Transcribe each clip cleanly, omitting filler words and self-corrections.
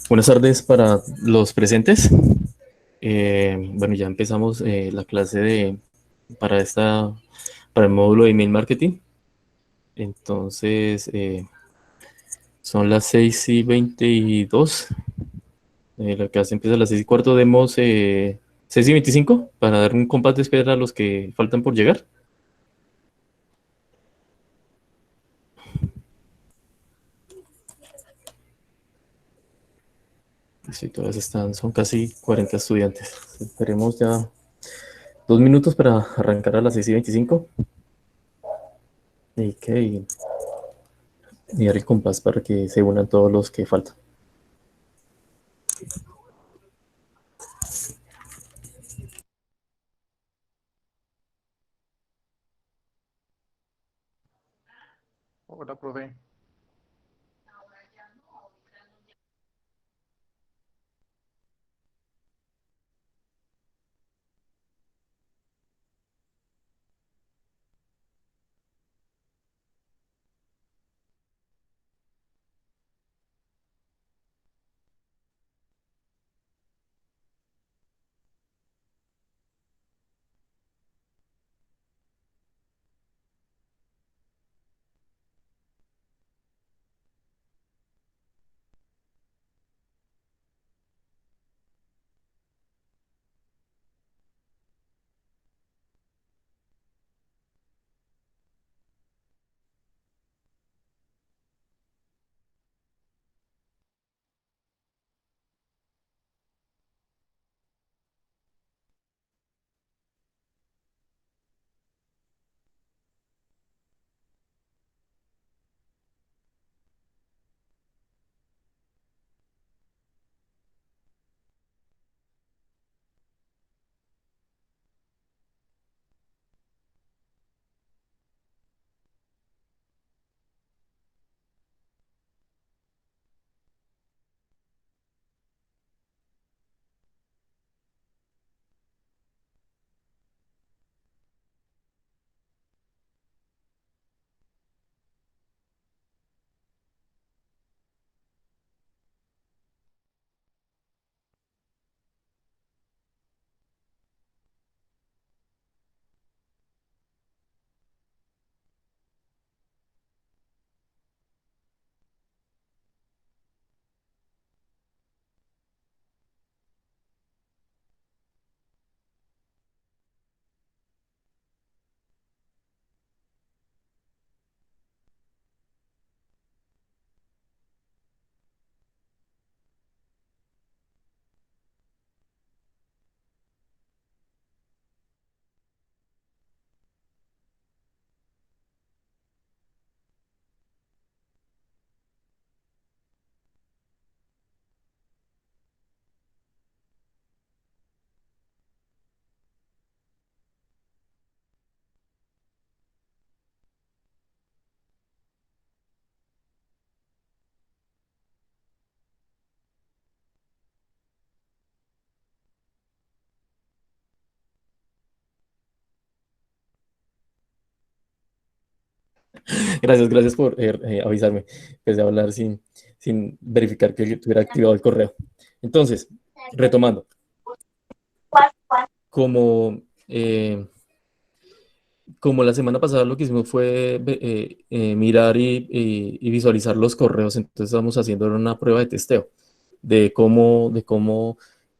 Buenas tardes para los presentes. Bueno, ya empezamos la clase para para el módulo de email marketing. Entonces, son las 6:22. La clase empieza a las 6:15. Demos 6:25 para dar un compás de espera a los que faltan por llegar. Sí, todas están, son casi 40 estudiantes. Esperemos ya 2 minutos para arrancar a las 6:25. Y dar el compás para que se unan todos los que faltan. Hola, profe. Gracias por avisarme. Empecé a hablar sin verificar que tuviera activado el correo. Entonces, retomando, como, eh, como la semana pasada lo que hicimos fue mirar y visualizar los correos, entonces estamos haciendo una prueba de testeo de cómo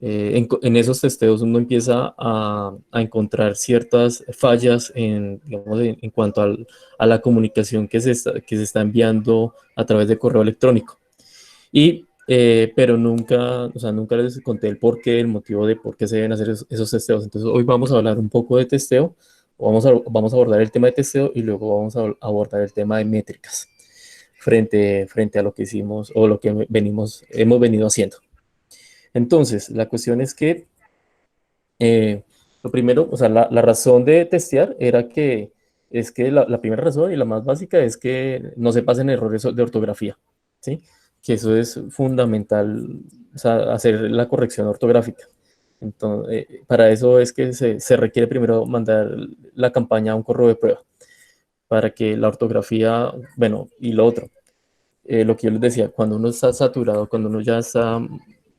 en esos testeos uno empieza a encontrar ciertas fallas digamos, en cuanto a la comunicación que se está enviando a través de correo electrónico. Pero nunca, o sea, nunca les conté el porqué, el motivo de por qué se deben hacer esos testeos. Entonces, hoy vamos a hablar un poco de testeo, vamos a abordar el tema de testeo y luego vamos a abordar el tema de métricas frente a lo que hicimos o lo que hemos venido haciendo. Entonces, la cuestión es que lo primero, o sea, la razón de testear es que la primera razón y la más básica es que no se pasen errores de ortografía, ¿sí? Que eso es fundamental, o sea, hacer la corrección ortográfica. Entonces, para eso es que se requiere primero mandar la campaña a un correo de prueba, para que la ortografía, bueno, y lo otro. lo que yo les decía, cuando uno está saturado, cuando uno ya está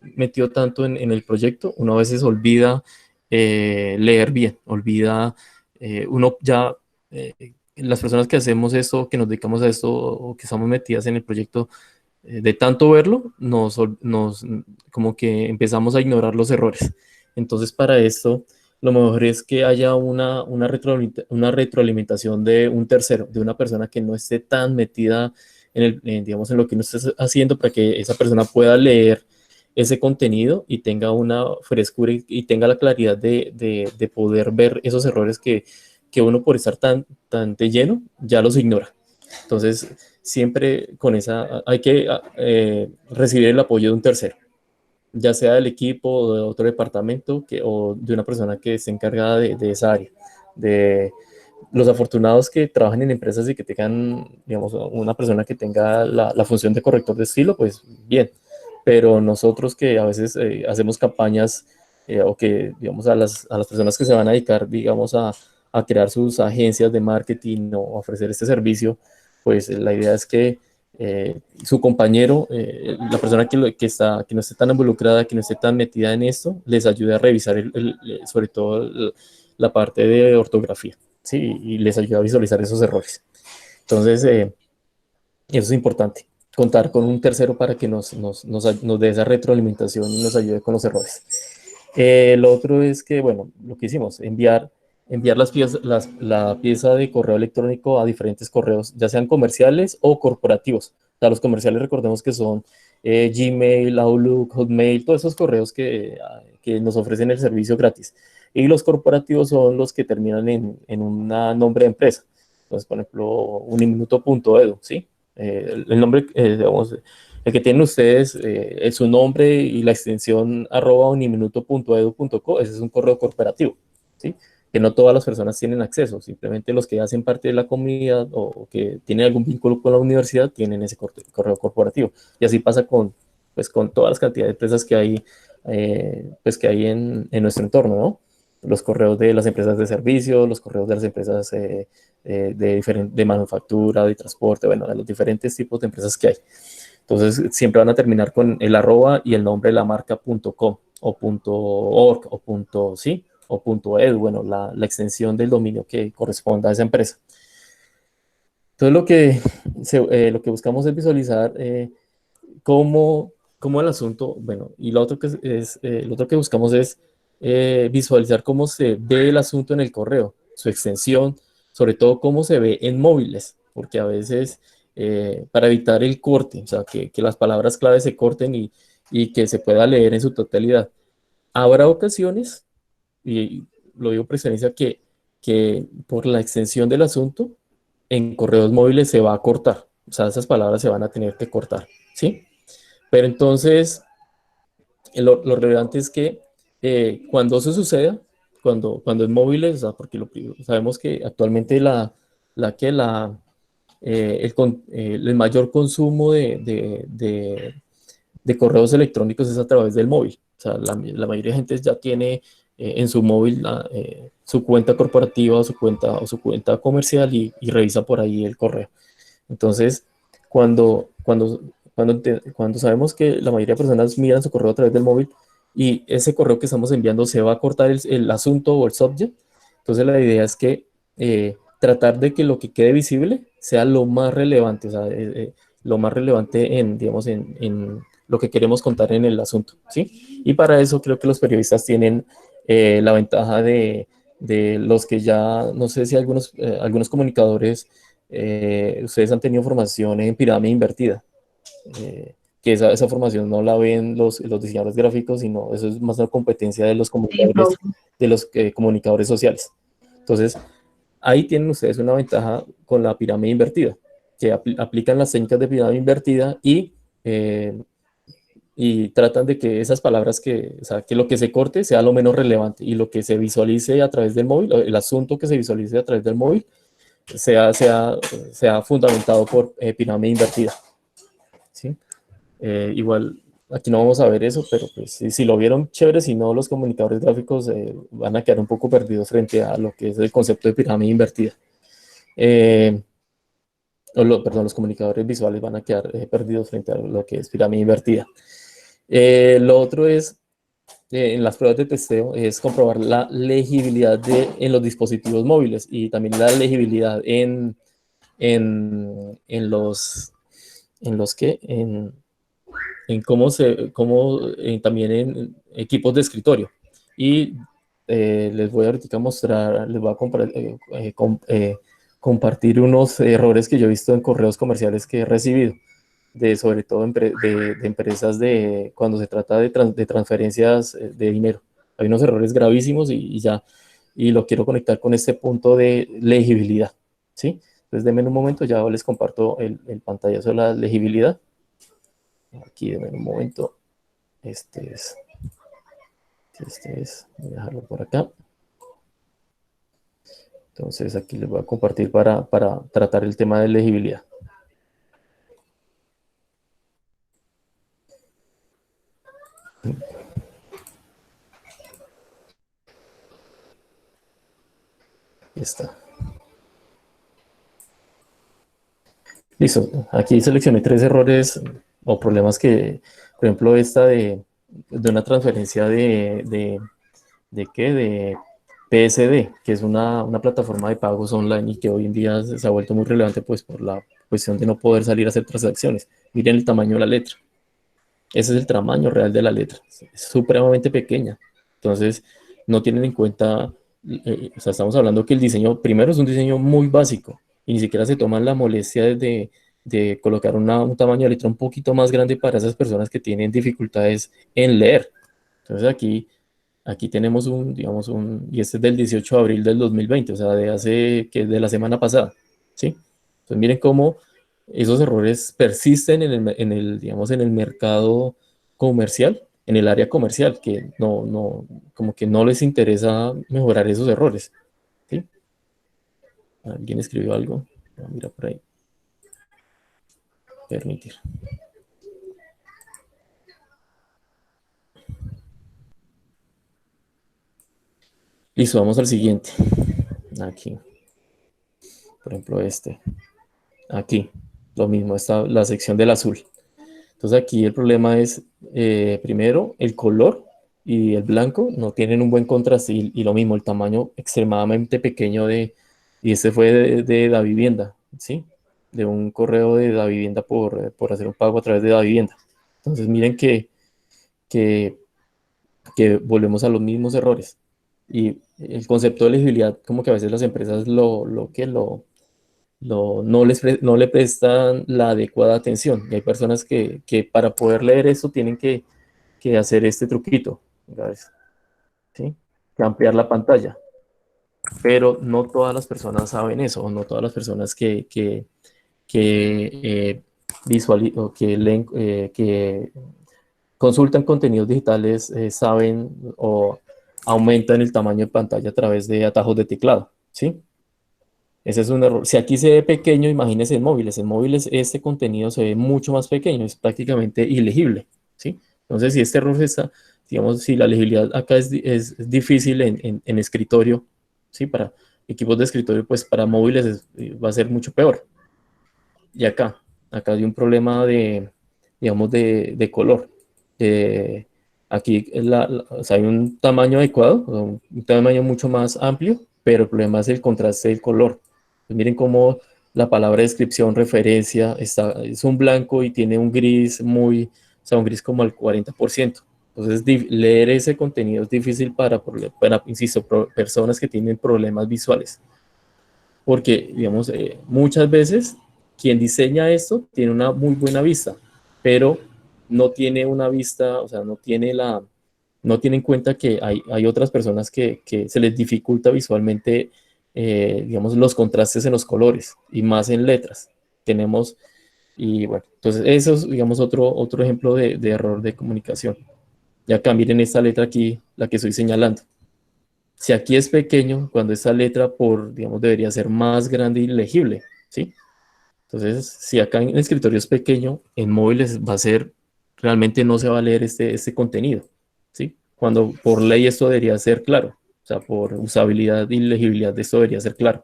metido tanto en el proyecto, uno a veces olvida leer bien, olvida, uno ya, las personas que hacemos esto, que nos dedicamos a esto o que estamos metidas en el proyecto, de tanto verlo, como que empezamos a ignorar los errores. Entonces, para esto, lo mejor es que haya una retroalimentación de un tercero, de una persona que no esté tan metida digamos, en lo que uno esté haciendo, para que esa persona pueda leer ese contenido y tenga una frescura y tenga la claridad de poder ver esos errores que uno, por estar tan de lleno, ya los ignora. Entonces, siempre con esa, hay que recibir el apoyo de un tercero, ya sea del equipo o de otro departamento o de una persona que esté encargada de esa área. De los afortunados que trabajan en empresas y que tengan, digamos, una persona que tenga la función de corrector de estilo, pues bien. Pero nosotros que a veces hacemos campañas o que, digamos, a las personas que se van a dedicar, digamos, a crear sus agencias de marketing o ofrecer este servicio, pues la idea es que su compañero, la persona que no esté tan involucrada, que no esté tan metida en esto, les ayude a revisar sobre todo la parte de ortografía, ¿sí? Y les ayuda a visualizar esos errores. Entonces, eso es importante, contar con un tercero para que nos dé esa retroalimentación y nos ayude con los errores. Lo otro es que, bueno, lo que hicimos, enviar la pieza de correo electrónico a diferentes correos, ya sean comerciales o corporativos. O sea, los comerciales, recordemos que son Gmail, Outlook, Hotmail, todos esos correos que nos ofrecen el servicio gratis. Y los corporativos son los que terminan en un nombre de empresa. Entonces, por ejemplo, uniminuto.edu, ¿sí? El nombre, digamos, el que tienen ustedes es su nombre y la extensión @uniminuto.edu.co. Ese es un correo corporativo, ¿sí? Que no todas las personas tienen acceso, simplemente los que hacen parte de la comunidad o que tienen algún vínculo con la universidad tienen ese correo corporativo. Y así pasa pues, con todas las cantidades de empresas pues, que hay en nuestro entorno, ¿no? Los correos de las empresas de servicio, los correos de las empresas de manufactura, de transporte, bueno, de los diferentes tipos de empresas que hay. Entonces, siempre van a terminar con el arroba y el nombre de la marca.com o .org o .sí o .edu, bueno, la extensión del dominio que corresponda a esa empresa. Entonces, lo que buscamos es visualizar cómo el asunto, bueno, y lo otro que buscamos es visualizar cómo se ve el asunto en el correo, su extensión, sobre todo cómo se ve en móviles, porque a veces para evitar el corte, o sea, que las palabras clave se corten y que se pueda leer en su totalidad. Habrá ocasiones, y lo digo por experiencia, que por la extensión del asunto, en correos móviles se va a cortar, o sea, esas palabras se van a tener que cortar, ¿sí? Pero entonces, lo relevante es que cuando eso suceda, cuando es móviles, o sea, porque sabemos que actualmente la, que la, el mayor consumo de correos electrónicos es a través del móvil. O sea, la mayoría de gente ya tiene en su móvil su cuenta corporativa o su cuenta comercial y revisa por ahí el correo. Entonces, cuando sabemos que la mayoría de personas miran su correo a través del móvil y ese correo que estamos enviando se va a cortar el asunto o el subject, entonces la idea es que tratar de que lo que quede visible sea lo más relevante, o sea, lo más relevante digamos, en lo que queremos contar en el asunto, ¿sí? Y para eso creo que los periodistas tienen la ventaja de los que ya, no sé si algunos comunicadores ustedes han tenido formación en pirámide invertida, que esa formación no la ven los diseñadores gráficos, sino eso es más una competencia de los Sí, comunicadores, profe. comunicadores sociales. Entonces, ahí tienen ustedes una ventaja con la pirámide invertida, que aplican las técnicas de pirámide invertida eh, y tratan de que esas palabras o sea, que lo que se corte sea lo menos relevante y lo que se visualice a través del móvil, el asunto que se visualice a través del móvil, sea fundamentado por pirámide invertida, ¿sí? Igual, aquí no vamos a ver eso, pero pues si lo vieron, chévere. Si no, los comunicadores gráficos van a quedar un poco perdidos frente a lo que es el concepto de pirámide invertida. perdón, los comunicadores visuales van a quedar perdidos frente a lo que es pirámide invertida. Lo otro es, en las pruebas de testeo, es comprobar la legibilidad en los dispositivos móviles y también la legibilidad en los que, en también en equipos de escritorio. Y les voy ahorita a mostrar, les voy a compartir unos errores que yo he visto en correos comerciales que he recibido, sobre todo de empresas cuando se trata de transferencias de dinero. Hay unos errores gravísimos y lo quiero conectar con este punto de legibilidad, ¿sí? Entonces, denme un momento, ya les comparto el pantallazo de la legibilidad. Aquí, denme un momento. Este es, voy a dejarlo por acá. Entonces, aquí les voy a compartir para tratar el tema de legibilidad. Ahí está. Listo. Aquí seleccioné 3 errores o problemas que, por ejemplo, esta de una transferencia ¿de qué? De PSD, que es una plataforma de pagos online y que hoy en día se ha vuelto muy relevante pues por la cuestión de no poder salir a hacer transacciones. Miren el tamaño de la letra. Ese es el tamaño real de la letra. Es supremamente pequeña. Entonces, no tienen en cuenta, o sea, estamos hablando que el diseño, primero es un diseño muy básico y ni siquiera se toman la molestia de colocar un tamaño de letra un poquito más grande para esas personas que tienen dificultades en leer. Entonces, aquí tenemos digamos, y este es del 18 de abril del 2020, o sea, de la semana pasada, ¿sí? Entonces, miren cómo esos errores persisten digamos, en el mercado comercial, en el área comercial, que como que no les interesa mejorar esos errores, ¿sí? ¿Alguien escribió algo? Mira por ahí. Permitir. Listo, vamos al siguiente. Aquí. Por ejemplo, Aquí. Lo mismo, está la sección del azul. Entonces aquí el problema es, primero, el color y el blanco no tienen un buen contraste y lo mismo, el tamaño extremadamente pequeño y este fue de Davivienda, ¿sí? De un correo de Davivienda por hacer un pago a través de Davivienda. Entonces miren que, que volvemos a los mismos errores. Y el concepto de elegibilidad, como que a veces las empresas no le prestan la adecuada atención. Y hay personas que para poder leer eso tienen que hacer este truquito, ¿sí? Que ampliar la pantalla. Pero no todas las personas saben eso, o no todas las personas que o que leen, que consultan contenidos digitales saben o aumentan el tamaño de pantalla a través de atajos de teclado, ¿sí? Ese es un error. Si aquí se ve pequeño, imagínense en móviles. En móviles este contenido se ve mucho más pequeño, es prácticamente ilegible, ¿sí? Entonces, si este error está, digamos, si la legibilidad acá es difícil en escritorio, ¿sí? Para equipos de escritorio, pues para móviles va a ser mucho peor. Y acá hay un problema digamos, de color. Aquí o sea, hay un tamaño adecuado, un tamaño mucho más amplio, pero el problema es el contraste del color. Pues miren cómo la palabra descripción, referencia, es un blanco y tiene un gris o sea, un gris como al 40%. Entonces, leer ese contenido es difícil insisto, personas que tienen problemas visuales. Porque, digamos, muchas veces quien diseña esto tiene una muy buena vista, pero no tiene una vista, o sea, no tiene en cuenta que hay otras personas que se les dificulta visualmente, digamos, los contrastes en los colores y más en letras. Tenemos, y bueno, entonces eso es, digamos, otro ejemplo de error de comunicación. Y acá miren esta letra aquí, la que estoy señalando. Si aquí es pequeño, cuando esta letra digamos, debería ser más grande y legible, ¿sí? Entonces, si acá en el escritorio es pequeño, en móviles realmente no se va a leer este contenido, ¿sí? Cuando por ley esto debería ser claro, o sea, por usabilidad y legibilidad de esto debería ser claro,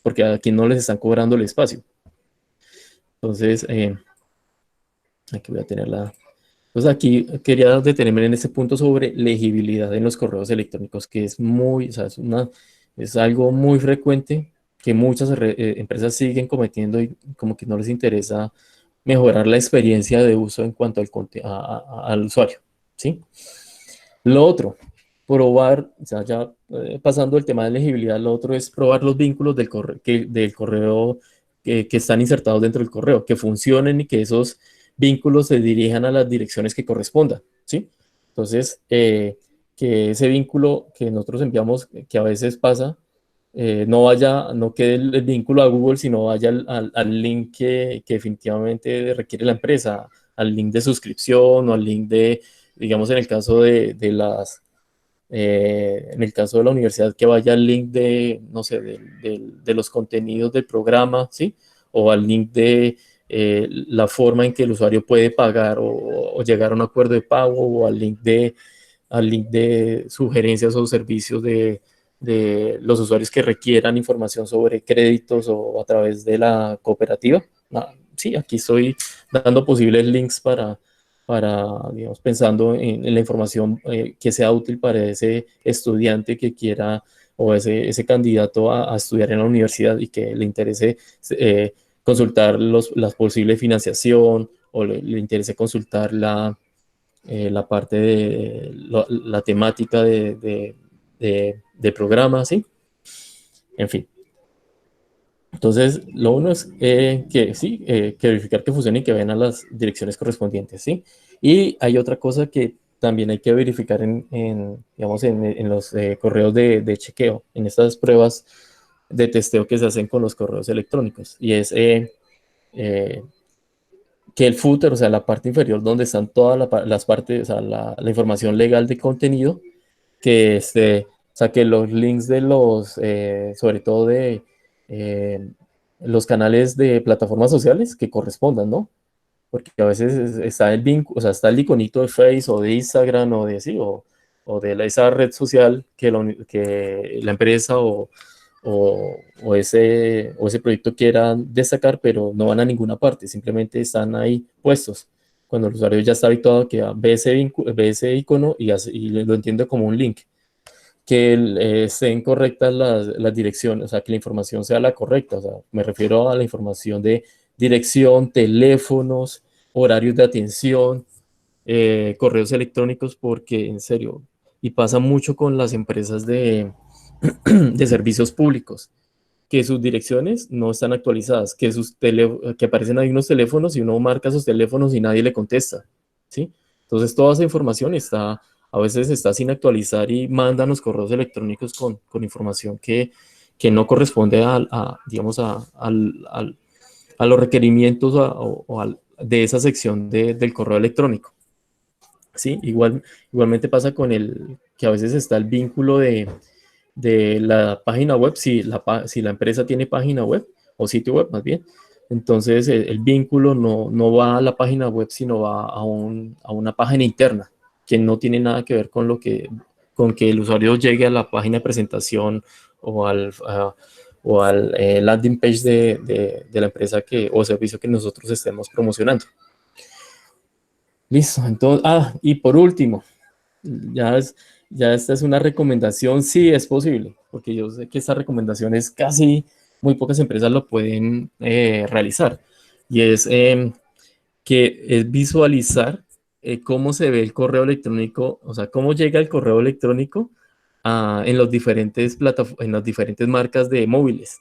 porque aquí no les están cobrando el espacio. Entonces, aquí voy a tener la... Pues aquí quería detenerme en este punto sobre legibilidad en los correos electrónicos, que es muy, o sea, es algo muy frecuente que muchas empresas siguen cometiendo y como que no les interesa mejorar la experiencia de uso en cuanto al usuario, ¿sí? Lo otro, probar, o sea, ya pasando el tema de legibilidad, lo otro es probar los vínculos del correo que están insertados dentro del correo, que funcionen y que esos vínculos se dirijan a las direcciones que correspondan, ¿sí? Entonces, que ese vínculo que nosotros enviamos, que a veces pasa, no quede el vínculo a Google, sino vaya al link que definitivamente requiere la empresa, al link de suscripción o al link de, digamos, en el caso en el caso de la universidad, que vaya al link de, no sé, de los contenidos del programa, ¿sí? O al link de la forma en que el usuario puede pagar o llegar a un acuerdo de pago, o al link de sugerencias o servicios de los usuarios que requieran información sobre créditos o a través de la cooperativa. Sí, aquí estoy dando posibles links para digamos, pensando en la información que sea útil para ese estudiante que quiera o ese candidato a estudiar en la universidad y que le interese consultar la posible financiación o le interese consultar la parte de la temática de programa, ¿sí? En fin. Entonces, lo uno es que sí, que verificar que funcione y que vayan a las direcciones correspondientes, ¿sí? Y hay otra cosa que también hay que verificar digamos, en los correos de chequeo, en estas pruebas de testeo que se hacen con los correos electrónicos, y es eh, que el footer, o sea, la parte inferior donde están todas las partes, o sea, la información legal de contenido, o sea, que los links sobre todo de eh, los canales de plataformas sociales que correspondan, ¿no? Porque a veces está el vínculo, o sea, está el iconito de Facebook o de Instagram o de sí, o de esa red social que la empresa o ese proyecto quiera destacar, pero no van a ninguna parte, simplemente están ahí puestos. Cuando el usuario ya está habituado que ve ese icono y lo entiende como un link, que estén correctas las direcciones, o sea, que la información sea la correcta. O sea, me refiero a la información de dirección, teléfonos, horarios de atención, correos electrónicos, porque en serio, y pasa mucho con las empresas de servicios públicos, que sus direcciones no están actualizadas, que aparecen ahí unos teléfonos y uno marca esos teléfonos y nadie le contesta, ¿sí? Entonces toda esa información a veces está sin actualizar y mandan los correos electrónicos con información que no corresponde digamos, a los requerimientos de esa sección del correo electrónico, ¿sí? Igualmente pasa con que a veces está el vínculo de la página web, si la empresa tiene página web o sitio web más bien, entonces el vínculo no va a la página web, sino va a una página interna, que no tiene nada que ver con que el usuario llegue a la página de presentación o al landing page de la empresa o servicio que nosotros estemos promocionando. Listo, entonces, y por último, ya, ya esta es una recomendación, sí es posible, porque yo sé que esta recomendación es casi, muy pocas empresas lo pueden realizar, y es visualizar cómo se ve el correo electrónico, o sea, cómo llega el correo electrónico en las diferentes marcas de móviles,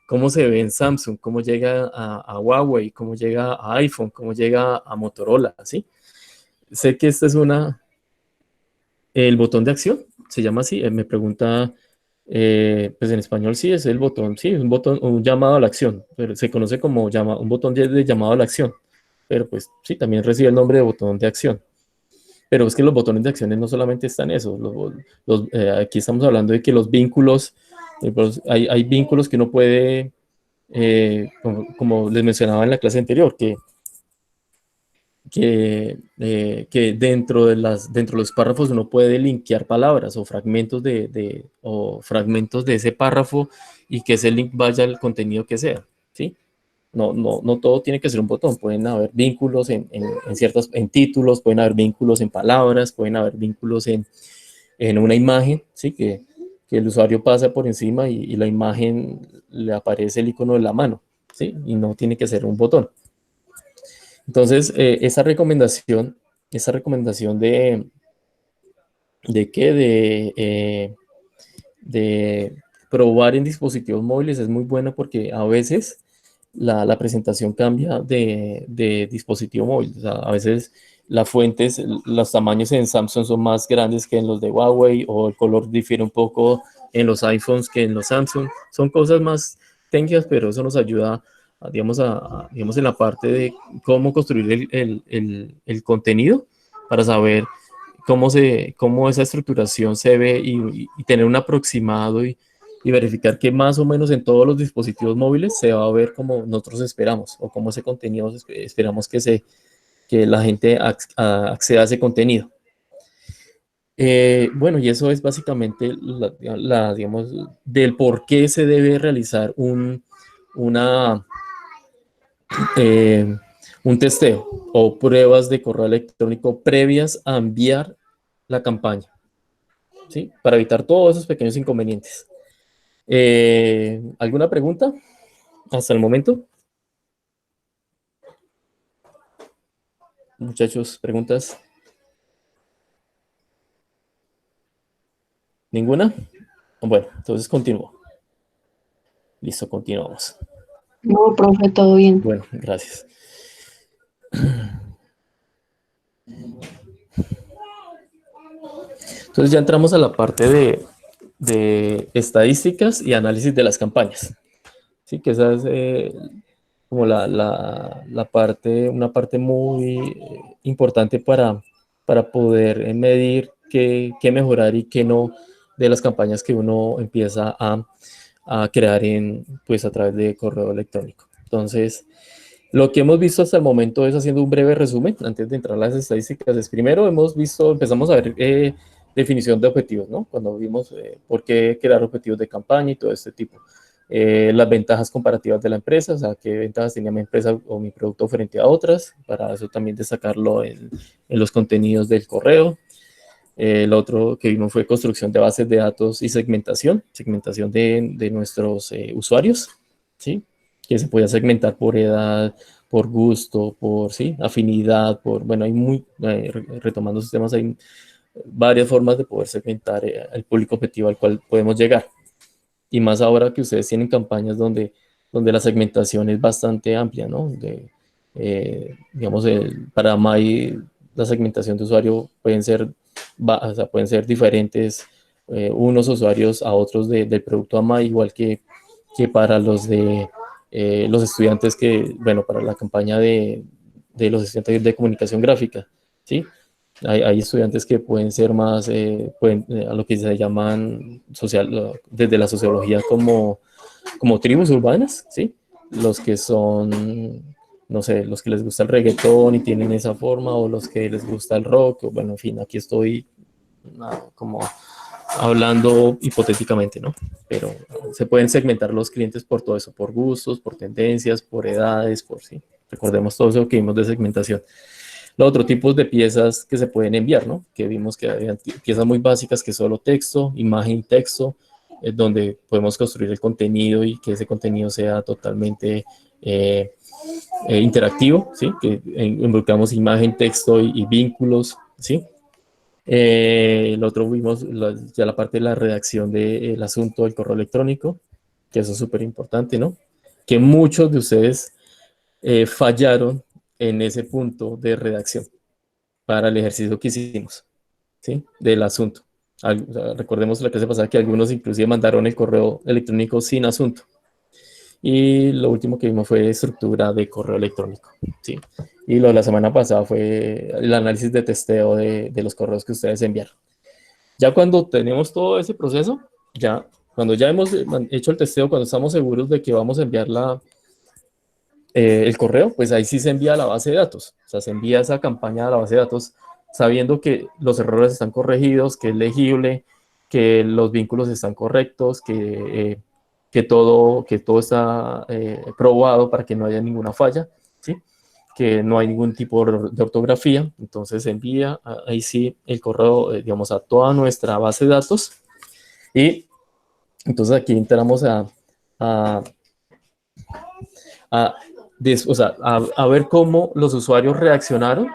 cómo se ve en Samsung, cómo llega a Huawei, cómo llega a iPhone, cómo llega a Motorola, ¿sí? Sé que esta es el botón de acción, se llama así, me pregunta, pues en español sí es el botón, sí, un botón, un llamado a la acción, pero se conoce como un botón de llamado a la acción, pero pues sí, también recibe el nombre de botón de acción. Pero es que los botones de acciones no solamente están eso, aquí estamos hablando de que los vínculos, pues, hay vínculos que uno puede, como les mencionaba en la clase anterior, que dentro de los párrafos uno puede linkear palabras o fragmentos de ese párrafo y que ese link vaya al contenido que sea, ¿sí? no todo tiene que ser un botón, pueden haber vínculos en títulos, pueden haber vínculos en palabras, pueden haber vínculos en una imagen, ¿sí? Que el usuario pasa por encima y la imagen le aparece el icono de la mano, ¿sí? Y no tiene que ser un botón. Entonces, esa recomendación ¿de qué? De probar en dispositivos móviles es muy buena porque a veces la presentación cambia de dispositivo móvil. O sea, a veces las fuentes, los tamaños en Samsung son más grandes que en los de Huawei, o el color difiere un poco en los iPhones que en los Samsung. Son cosas más técnicas, pero eso nos ayuda, digamos, en la parte de cómo construir el contenido para saber cómo esa estructuración se ve y tener un aproximado y verificar que más o menos en todos los dispositivos móviles se va a ver como nosotros esperamos, o como ese contenido esperamos que la gente acceda a ese contenido. Bueno, y eso es básicamente digamos, del por qué se debe realizar eh, un testeo o pruebas de correo electrónico previas a enviar la campaña, ¿sí? Para evitar todos esos pequeños inconvenientes. ¿Alguna pregunta hasta el momento? Muchachos, ¿preguntas? ¿Ninguna? Bueno, entonces continúo. Listo, continuamos. No, profe, todo bien. Bueno, gracias. Entonces ya entramos a la parte de estadísticas y análisis de las campañas. Sí, que esa es como una parte muy importante para poder medir qué mejorar y qué no de las campañas que uno empieza a crear pues a través de correo electrónico. Entonces, lo que hemos visto hasta el momento es, haciendo un breve resumen, antes de entrar a las estadísticas, es primero empezamos a ver definición de objetivos, ¿no? Cuando vimos por qué crear objetivos de campaña y todo este tipo. Las ventajas comparativas de la empresa, o sea, qué ventajas tenía mi empresa o mi producto frente a otras, para eso también destacarlo en los contenidos del correo. Lo otro que vimos fue construcción de bases de datos y segmentación de nuestros usuarios, ¿sí? Que se puede segmentar por edad, por gusto, por, ¿sí? Afinidad, bueno, retomando sistemas, hay varias formas de poder segmentar el público objetivo al cual podemos llegar. Y más ahora que ustedes tienen campañas donde la segmentación es bastante amplia, ¿no? Digamos, para Amai, la segmentación de usuario pueden ser diferentes unos usuarios a otros del producto Amai, igual que para los estudiantes bueno, para la campaña de los estudiantes de comunicación gráfica, ¿sí? Hay estudiantes que pueden ser más, a lo que se llaman desde la sociología como tribus urbanas, ¿sí? Los que son, no sé, los que les gusta el reggaetón y tienen esa forma, o los que les gusta el rock, o bueno, en fin, aquí estoy como hablando hipotéticamente, ¿no? Pero se pueden segmentar los clientes por todo eso, por gustos, por tendencias, por edades, sí. Recordemos todo eso que vimos de segmentación. Los otros tipos de piezas que se pueden enviar, ¿no? Que vimos que hay piezas muy básicas, que solo texto, imagen, texto, donde podemos construir el contenido y que ese contenido sea totalmente interactivo, ¿sí? Que involucramos imagen, texto y vínculos, ¿sí? El otro vimos ya la parte de la redacción del asunto del correo electrónico, que eso es súper importante, ¿no? Que muchos de ustedes fallaron en ese punto de redacción para el ejercicio que hicimos, ¿sí? Del asunto. O sea, recordemos la clase pasada que algunos inclusive mandaron el correo electrónico sin asunto. Y lo último que vimos fue estructura de correo electrónico, ¿sí? Y lo de la semana pasada fue el análisis de testeo de los correos que ustedes enviaron. Ya cuando tenemos todo ese proceso, cuando ya hemos hecho el testeo, cuando estamos seguros de que vamos a enviar el correo, pues ahí sí se envía a la base de datos. O sea, se envía esa campaña a la base de datos sabiendo que los errores están corregidos, que es legible, que los vínculos están correctos, que que todo está probado para que no haya ninguna falla, ¿sí? Que no hay ningún tipo de ortografía. Entonces envía ahí sí el correo, digamos, a toda nuestra base de datos. Y entonces aquí entramos a, a ver cómo los usuarios reaccionaron,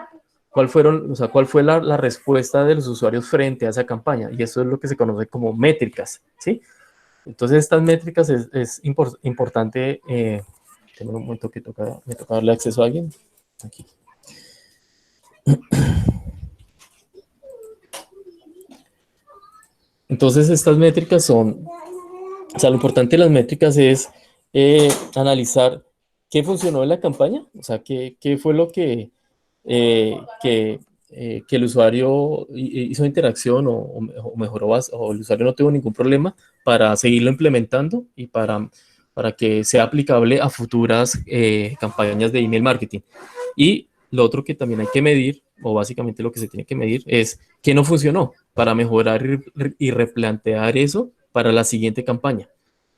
cuál fue la respuesta de los usuarios frente a esa campaña. Y eso es lo que se conoce como métricas, ¿sí? Entonces estas métricas es importante. Tengo un momento que me toca darle acceso a alguien. Aquí. Entonces estas métricas son, o sea, lo importante de las métricas es analizar qué funcionó en la campaña, o sea, qué fue lo que el usuario hizo interacción o mejoró, o el usuario no tuvo ningún problema para seguirlo implementando y para que sea aplicable a futuras campañas de email marketing. Y lo otro que también hay que medir, o básicamente lo que se tiene que medir, es qué no funcionó para mejorar y replantear eso para la siguiente campaña,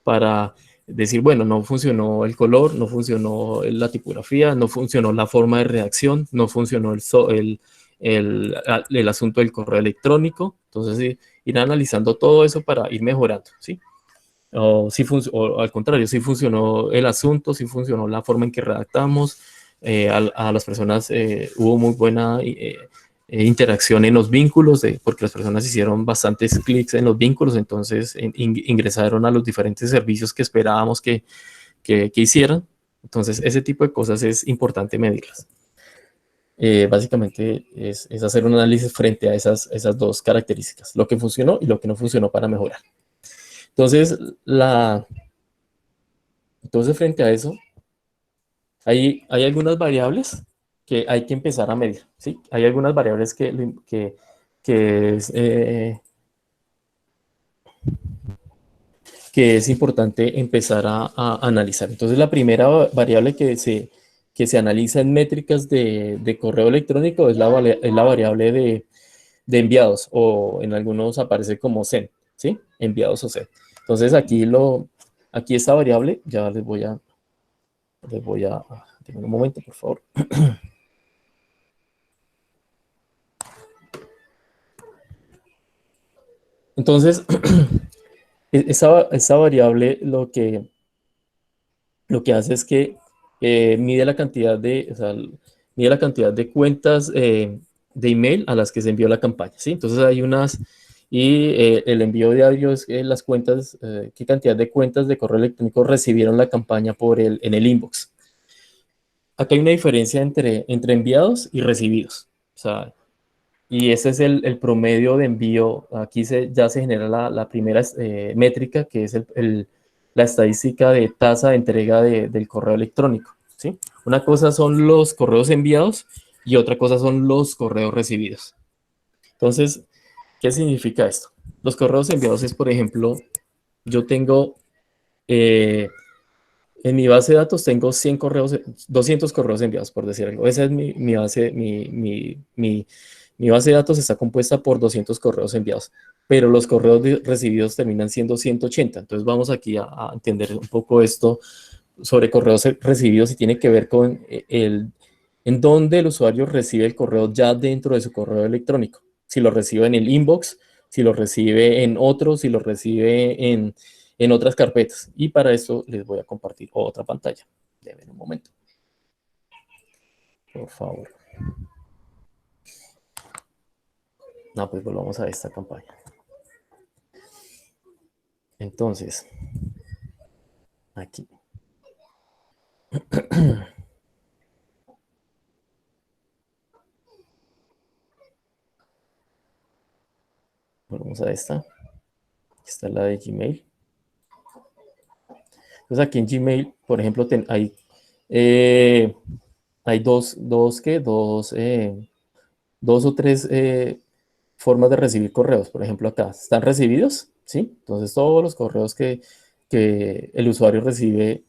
para decir, bueno, no funcionó el color, no funcionó la tipografía, no funcionó la forma de redacción, no funcionó el asunto del correo electrónico. Entonces, ir analizando todo eso para ir mejorando, ¿sí? O al contrario, si funcionó el asunto, si funcionó la forma en que redactamos, a las personas hubo muy buena interacción en los vínculos, porque las personas hicieron bastantes clics en los vínculos, entonces ingresaron a los diferentes servicios que esperábamos que hicieran. Entonces, ese tipo de cosas es importante medirlas. Básicamente es hacer un análisis frente a esas dos características, lo que funcionó y lo que no funcionó para mejorar. Entonces, frente a eso, hay algunas variables que hay que empezar a medir, ¿sí? Hay algunas variables que es importante empezar a analizar. Entonces, la primera variable que se analiza en métricas de correo electrónico es la variable de enviados, o en algunos aparece como send, ¿sí? Enviados o send. Entonces, aquí esta variable, ya les voy a denme un momento, por favor. Entonces, esa variable lo que hace es que mide la cantidad de cuentas de email a las que se envió la campaña, ¿sí? Entonces hay unas, y el envío diario es las cuentas, qué cantidad de cuentas de correo electrónico recibieron la campaña en el inbox. Acá hay una diferencia entre enviados y recibidos, o sea, y ese es el promedio de envío. Aquí ya se genera la primera métrica, que es la estadística de tasa de entrega del correo electrónico, ¿sí? Una cosa son los correos enviados y otra cosa son los correos recibidos. Entonces, ¿qué significa esto? Los correos enviados es, por ejemplo, yo tengo, en mi base de datos tengo 100 correos, 200 correos enviados, por decir algo. Esa es mi base, mi base de datos está compuesta por 200 correos enviados, pero los correos recibidos terminan siendo 180. Entonces vamos aquí a entender un poco esto sobre correos recibidos, y tiene que ver con en dónde el usuario recibe el correo ya dentro de su correo electrónico. Si lo recibe en el inbox, si lo recibe en otro, si lo recibe en otras carpetas. Y para eso les voy a compartir otra pantalla. Denme un momento, por favor. No, pues volvamos a esta campaña. Entonces, aquí. Volvamos a esta. Aquí está la de Gmail. Entonces aquí en Gmail, por ejemplo, hay dos o tres formas de recibir correos. Por ejemplo, acá están recibidos, ¿sí? Entonces todos los correos que el usuario recibe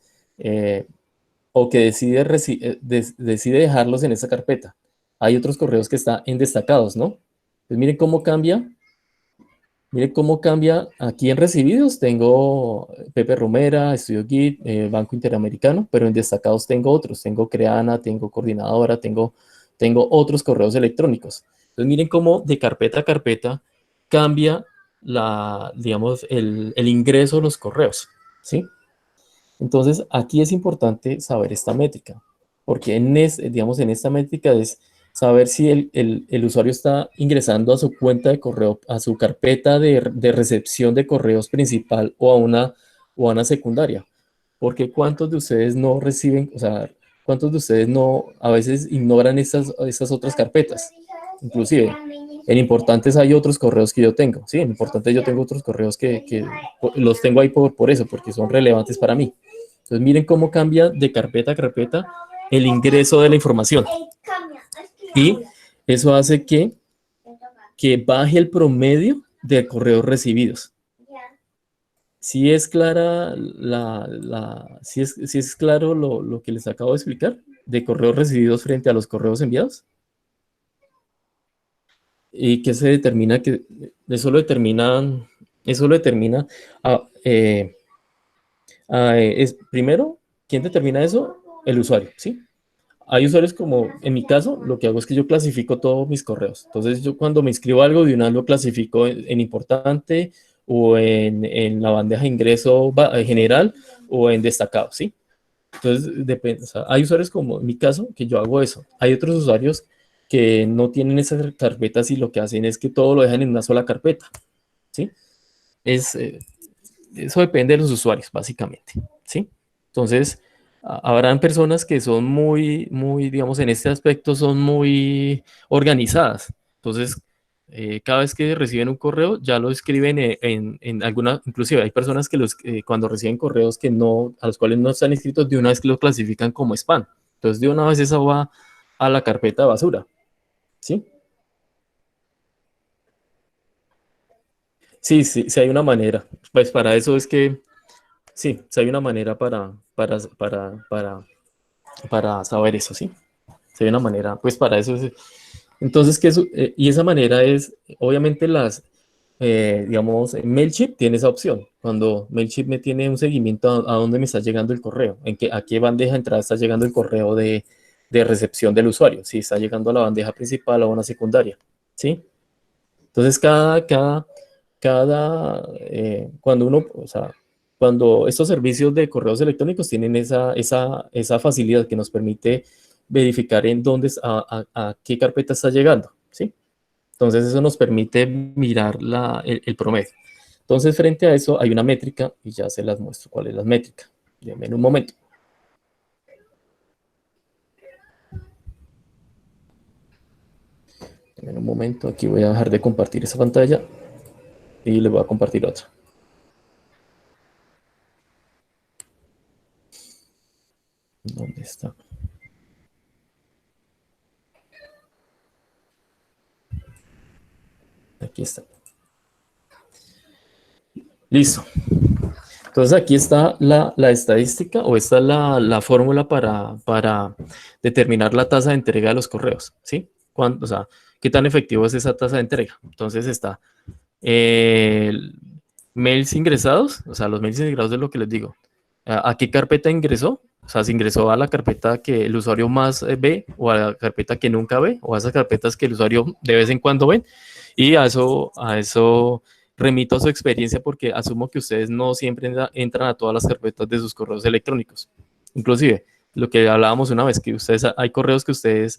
o que decide dejarlos en esa carpeta. Hay otros correos que están en destacados, ¿no? Pues miren cómo cambia Mire cómo cambia aquí en recibidos. Tengo Pepe Romera, Estudio Git, Banco Interamericano, pero en destacados tengo otros. Tengo Creana, tengo Coordinadora, tengo otros correos electrónicos. Entonces miren cómo de carpeta a carpeta cambia digamos, el ingreso de los correos, ¿sí? Entonces aquí es importante saber esta métrica, porque digamos, en esta métrica es saber si el usuario está ingresando a su cuenta de correo, a su carpeta de recepción de correos principal o a una secundaria. Porque ¿cuántos de ustedes no reciben, o sea, cuántos de ustedes no, a veces ignoran estas otras carpetas? Inclusive, en importantes hay otros correos que yo tengo, ¿sí? En importantes yo tengo otros correos que los tengo ahí por eso, porque son relevantes para mí. Entonces miren cómo cambia de carpeta a carpeta el ingreso de la información. Y eso hace que baje el promedio de correos recibidos. Si es clara si es claro lo que les acabo de explicar de correos recibidos frente a los correos enviados. Y que se determina que eso lo determina primero, ¿quién determina eso? El usuario, ¿sí? Hay usuarios como, en mi caso, lo que hago es que yo clasifico todos mis correos. Entonces, yo cuando me inscribo algo, de una vez lo clasifico en importante o en la bandeja de ingreso general o en destacado, ¿sí? Entonces, depende. O sea, hay usuarios como en mi caso que yo hago eso. Hay otros usuarios que no tienen esas carpetas y lo que hacen es que todo lo dejan en una sola carpeta, ¿sí? Eso depende de los usuarios, básicamente, ¿sí? Entonces, habrán personas que son muy, digamos, en este aspecto son muy organizadas. Entonces, cada vez que reciben un correo, ya lo escriben en alguna, inclusive hay personas que cuando reciben correos a los cuales no están inscritos, de una vez que lo clasifican como spam. Entonces, de una vez eso va a la carpeta de basura, ¿sí? Sí, sí, sí hay una manera. Pues para eso es que, sí, sí hay una manera para saber eso, ¿sí? Sí hay una manera, pues para eso es. Entonces, y esa manera es, obviamente digamos, MailChimp tiene esa opción. Cuando MailChimp me tiene un seguimiento a dónde me está llegando el correo, a qué bandeja de entrada está llegando el correo de recepción del usuario, si está llegando a la bandeja principal o a una secundaria, ¿sí? Entonces, cuando o sea, cuando estos servicios de correos electrónicos tienen esa facilidad que nos permite verificar en dónde, a qué carpeta está llegando, ¿sí? Entonces, eso nos permite mirar el promedio. Entonces, frente a eso hay una métrica y ya se las muestro cuál es la métrica. Denme un momento. Denme un momento, aquí voy a dejar de compartir esa pantalla y les voy a compartir otra. ¿Dónde está? Aquí está. Listo. Entonces aquí está la estadística o esta es la fórmula para determinar la tasa de entrega de los correos, ¿sí? O sea, ¿qué tan efectivo es esa tasa de entrega? Entonces está mails ingresados, o sea, los mails ingresados es lo que les digo. ¿A qué carpeta ingresó? O sea, si ingresó a la carpeta que el usuario más ve o a la carpeta que nunca ve o a esas carpetas que el usuario de vez en cuando ve. Y a eso remito a su experiencia porque asumo que ustedes no siempre entran a todas las carpetas de sus correos electrónicos. Inclusive, lo que hablábamos una vez, que hay correos que ustedes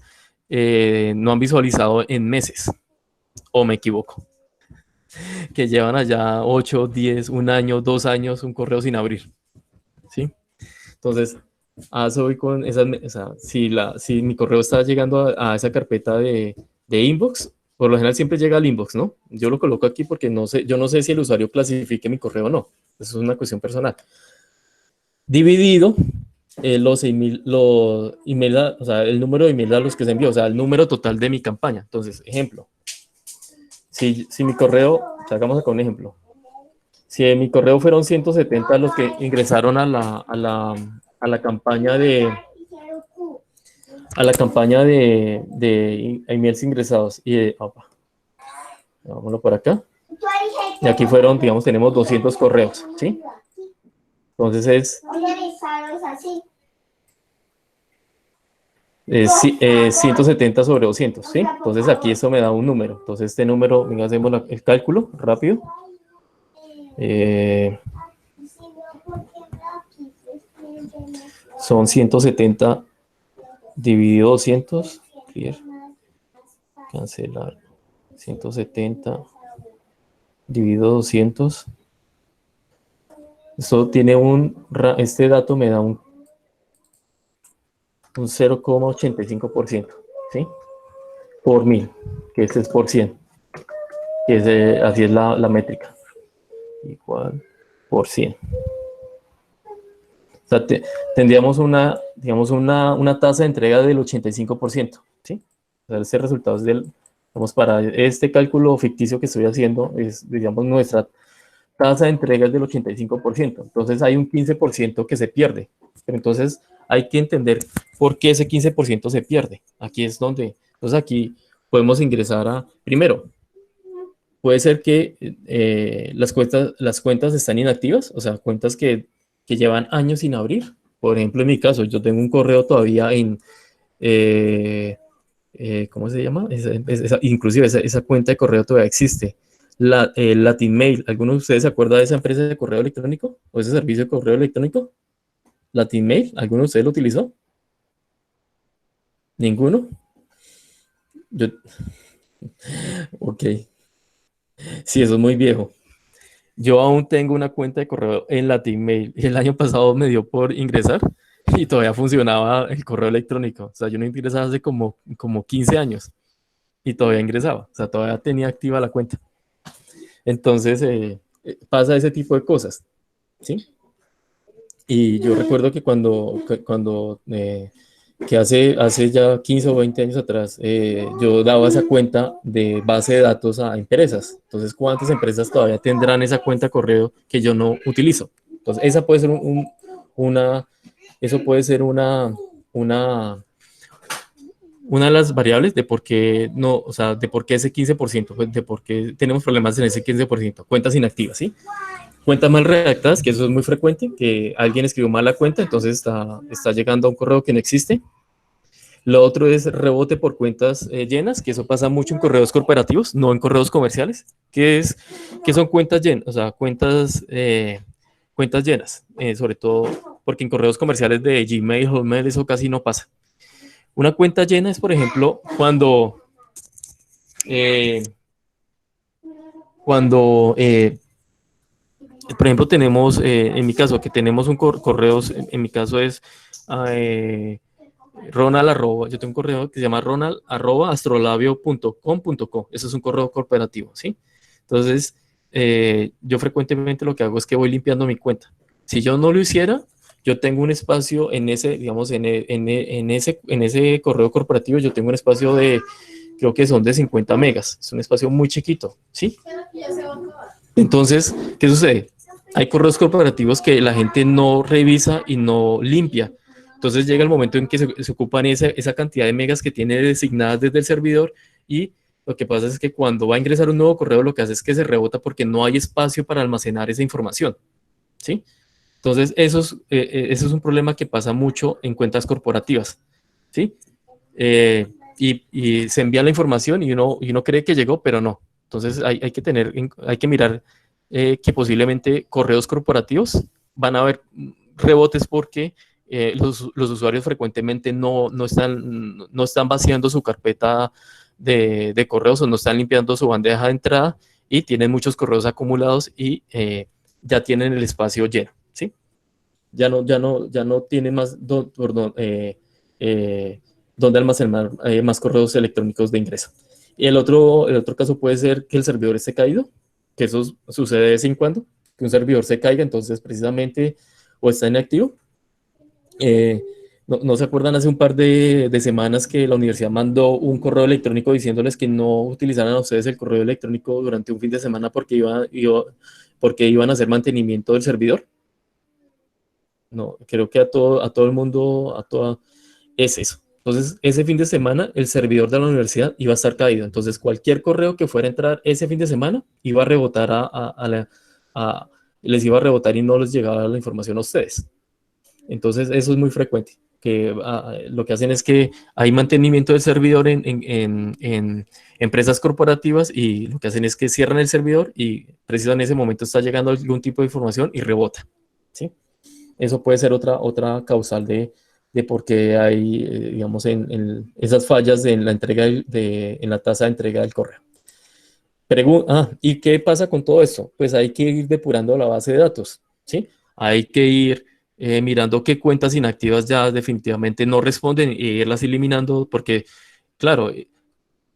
no han visualizado en meses, o me equivoco, que llevan allá 8, 10, un año, 2 años un correo sin abrir, ¿sí? Entonces, a eso voy con o sea, si mi correo está llegando a esa carpeta de inbox, por lo general siempre llega al inbox, ¿no? Yo lo coloco aquí porque yo no sé si el usuario clasifique mi correo o no. Eso es una cuestión personal. Dividido los email, o sea, el número de email a los que se envió, o sea, el número total de mi campaña. Entonces, ejemplo, si mi correo, o sea, hagamos acá un ejemplo. Si en mi correo fueron 170 los que ingresaron a la campaña de emails ingresados y vámonos por acá. Y aquí fueron, digamos, tenemos 200 correos, ¿sí? Entonces es 170 sobre 200, ¿sí? Entonces aquí eso me da un número. Entonces este número, venga, hacemos el cálculo rápido. Son 170 dividido 200, clear, cancelar, 170 dividido 200. Esto tiene este dato me da un 0,85%, ¿sí? Por 1000, que este es por 100, que así es la métrica. Igual por 100. O sea, tendríamos digamos, una tasa de entrega del 85%, ¿sí? O sea, ese resultado es digamos, para este cálculo ficticio que estoy haciendo, es, digamos, nuestra tasa de entrega es del 85%. Entonces hay un 15% que se pierde. Pero entonces hay que entender por qué ese 15% se pierde. Aquí es donde, entonces aquí podemos ingresar primero, puede ser que las cuentas están inactivas, o sea, cuentas que llevan años sin abrir. Por ejemplo, en mi caso, yo tengo un correo todavía ¿cómo se llama? Inclusive esa cuenta de correo todavía existe. Latin Mail, ¿alguno de ustedes se acuerda de esa empresa de correo electrónico? ¿O ese servicio de correo electrónico? Latin Mail, ¿alguno de ustedes lo utilizó? ¿Ninguno? Ok. Sí, eso es muy viejo. Yo aún tengo una cuenta de correo en Latinmail y el año pasado me dio por ingresar y todavía funcionaba el correo electrónico. O sea, yo no ingresaba hace como 15 años y todavía ingresaba. O sea, todavía tenía activa la cuenta. Entonces, pasa ese tipo de cosas, ¿sí? Y yo recuerdo que que hace ya 15 o 20 años atrás, yo daba esa cuenta de base de datos a empresas. Entonces, ¿cuántas empresas todavía tendrán esa cuenta correo que yo no utilizo? Entonces, esa puede ser eso puede ser una de las variables de por qué no, o sea, de por qué ese 15%, pues, de por qué tenemos problemas en ese 15%, cuentas inactivas, ¿sí? Cuentas mal redactadas, que eso es muy frecuente, que alguien escribió mal la cuenta, entonces está llegando a un correo que no existe. Lo otro es rebote por cuentas llenas, que eso pasa mucho en correos corporativos, no en correos comerciales, que son cuentas llenas, o sea, cuentas llenas, sobre todo porque en correos comerciales de Gmail, Hotmail, eso casi no pasa. Una cuenta llena es, por ejemplo, por ejemplo, tenemos, en mi caso, que tenemos un correos, en mi caso es Ronald yo tengo un correo que se llama ronald@astrolabio.com.co. Eso es un correo corporativo, ¿sí? Entonces, yo frecuentemente lo que hago es que voy limpiando mi cuenta. Si yo no lo hiciera, yo tengo un espacio en ese, digamos, en ese correo corporativo, yo tengo un espacio creo que son de 50 megas. Es un espacio muy chiquito, ¿sí? Entonces, ¿qué sucede? Hay correos corporativos que la gente no revisa y no limpia. Entonces llega el momento en que se ocupan esa cantidad de megas que tiene designadas desde el servidor y lo que pasa es que cuando va a ingresar un nuevo correo lo que hace es que se rebota porque no hay espacio para almacenar esa información, ¿sí? Entonces eso es un problema que pasa mucho en cuentas corporativas, ¿sí? Y se envía la información y uno cree que llegó, pero no. Entonces hay que mirar que posiblemente correos corporativos van a haber rebotes porque los usuarios frecuentemente no están vaciando su carpeta de correos o no están limpiando su bandeja de entrada y tienen muchos correos acumulados y ya tienen el espacio lleno, ¿sí? Ya no tienen más donde almacenar más correos electrónicos de ingreso. Y el otro caso puede ser que el servidor esté caído, que eso sucede de vez en cuando, que un servidor se caiga, entonces precisamente o está inactivo. No se acuerdan hace un par de semanas que la universidad mandó un correo electrónico diciéndoles que no utilizaran a ustedes el correo electrónico durante un fin de semana porque iban a hacer mantenimiento del servidor. No, creo que a todo el mundo, es eso. Entonces, ese fin de semana, el servidor de la universidad iba a estar caído. Entonces, cualquier correo que fuera a entrar ese fin de semana iba a rebotar les iba a rebotar y no les llegaba la información a ustedes. Entonces, eso es muy frecuente. Que lo que hacen es que hay mantenimiento del servidor en empresas corporativas y lo que hacen es que cierran el servidor y precisamente en ese momento está llegando algún tipo de información y rebota. ¿Sí? Eso puede ser otra causal de por qué hay, digamos, esas fallas en la entrega en la tasa de entrega del correo. ¿Y qué pasa con todo esto? Pues hay que ir depurando la base de datos, ¿sí? Hay que ir mirando qué cuentas inactivas ya definitivamente no responden e irlas eliminando porque, claro,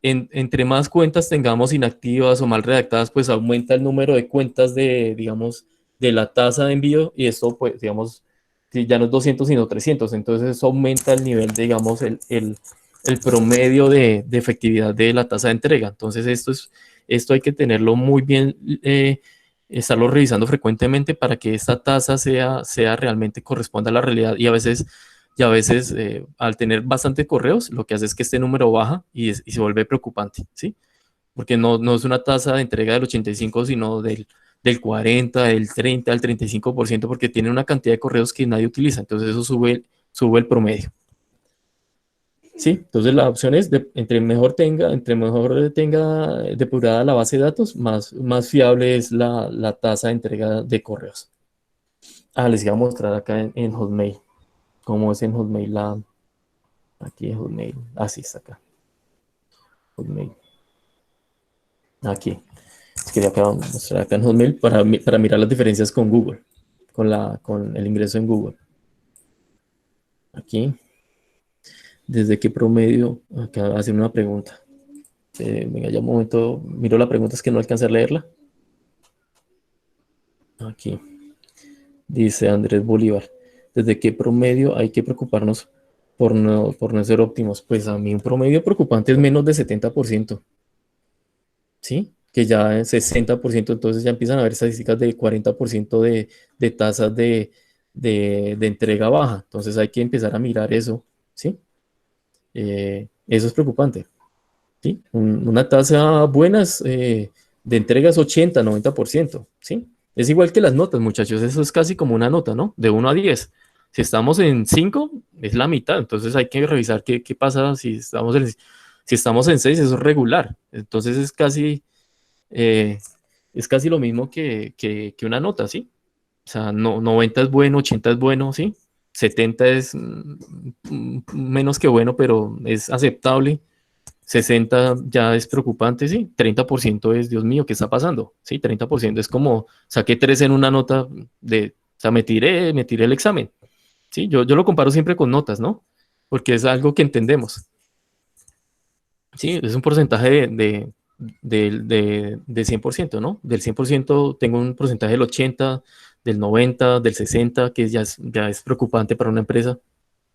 entre más cuentas tengamos inactivas o mal redactadas, pues aumenta el número de cuentas digamos, de la tasa de envío y esto, pues, digamos, si ya no es 200 sino 300, entonces eso aumenta el nivel, digamos, el promedio de efectividad de la tasa de entrega. Entonces esto hay que tenerlo muy bien, estarlo revisando frecuentemente para que esta tasa sea realmente corresponda a la realidad y a veces al tener bastante correos, lo que hace es que este número baja y se vuelve preocupante, ¿sí? Porque no es una tasa de entrega del 85, sino del 40, del 30, del 35%, porque tiene una cantidad de correos que nadie utiliza. Entonces eso sube el promedio. Sí, entonces la opción es, entre mejor tenga depurada la base de datos, más fiable es la tasa de entrega de correos. Les iba a mostrar acá en Hotmail, cómo es en Hotmail aquí en Hotmail. Sí, está acá. Hotmail. Aquí. Quería mostrar acá en Hotmail para mirar las diferencias con Google, con el ingreso en Google. Aquí. ¿Desde qué promedio? Acá hacen una pregunta. Venga, ya un momento, miro la pregunta, es que no alcancé a leerla. Aquí. Dice Andrés Bolívar. ¿Desde qué promedio hay que preocuparnos por no ser óptimos? Pues a mí un promedio preocupante es menos de 70%. ¿Sí? Que ya en 60%, entonces ya empiezan a haber estadísticas de 40% de tasas de entrega baja. Entonces hay que empezar a mirar eso, ¿sí? Eso es preocupante, ¿sí? Una tasa buena de entrega es 80, 90%, ¿sí? Es igual que las notas, muchachos, eso es casi como una nota, ¿no? De 1 a 10. Si estamos en 5, es la mitad, entonces hay que revisar qué pasa si estamos en 6, eso es regular. Entonces eh, es casi lo mismo que una nota, ¿sí? O sea, 90 es bueno, 80 es bueno, ¿sí? 70 es menos que bueno, pero es aceptable. 60 ya es preocupante, ¿sí? 30% es, Dios mío, ¿qué está pasando? Sí, 30% es como, saqué 3 en una nota o sea, me tiré el examen, ¿sí? Yo lo comparo siempre con notas, ¿no? Porque es algo que entendemos. Sí, es un porcentaje de 100%, ¿no? Del 100% tengo un porcentaje del 80, del 90, del 60, que ya es preocupante para una empresa,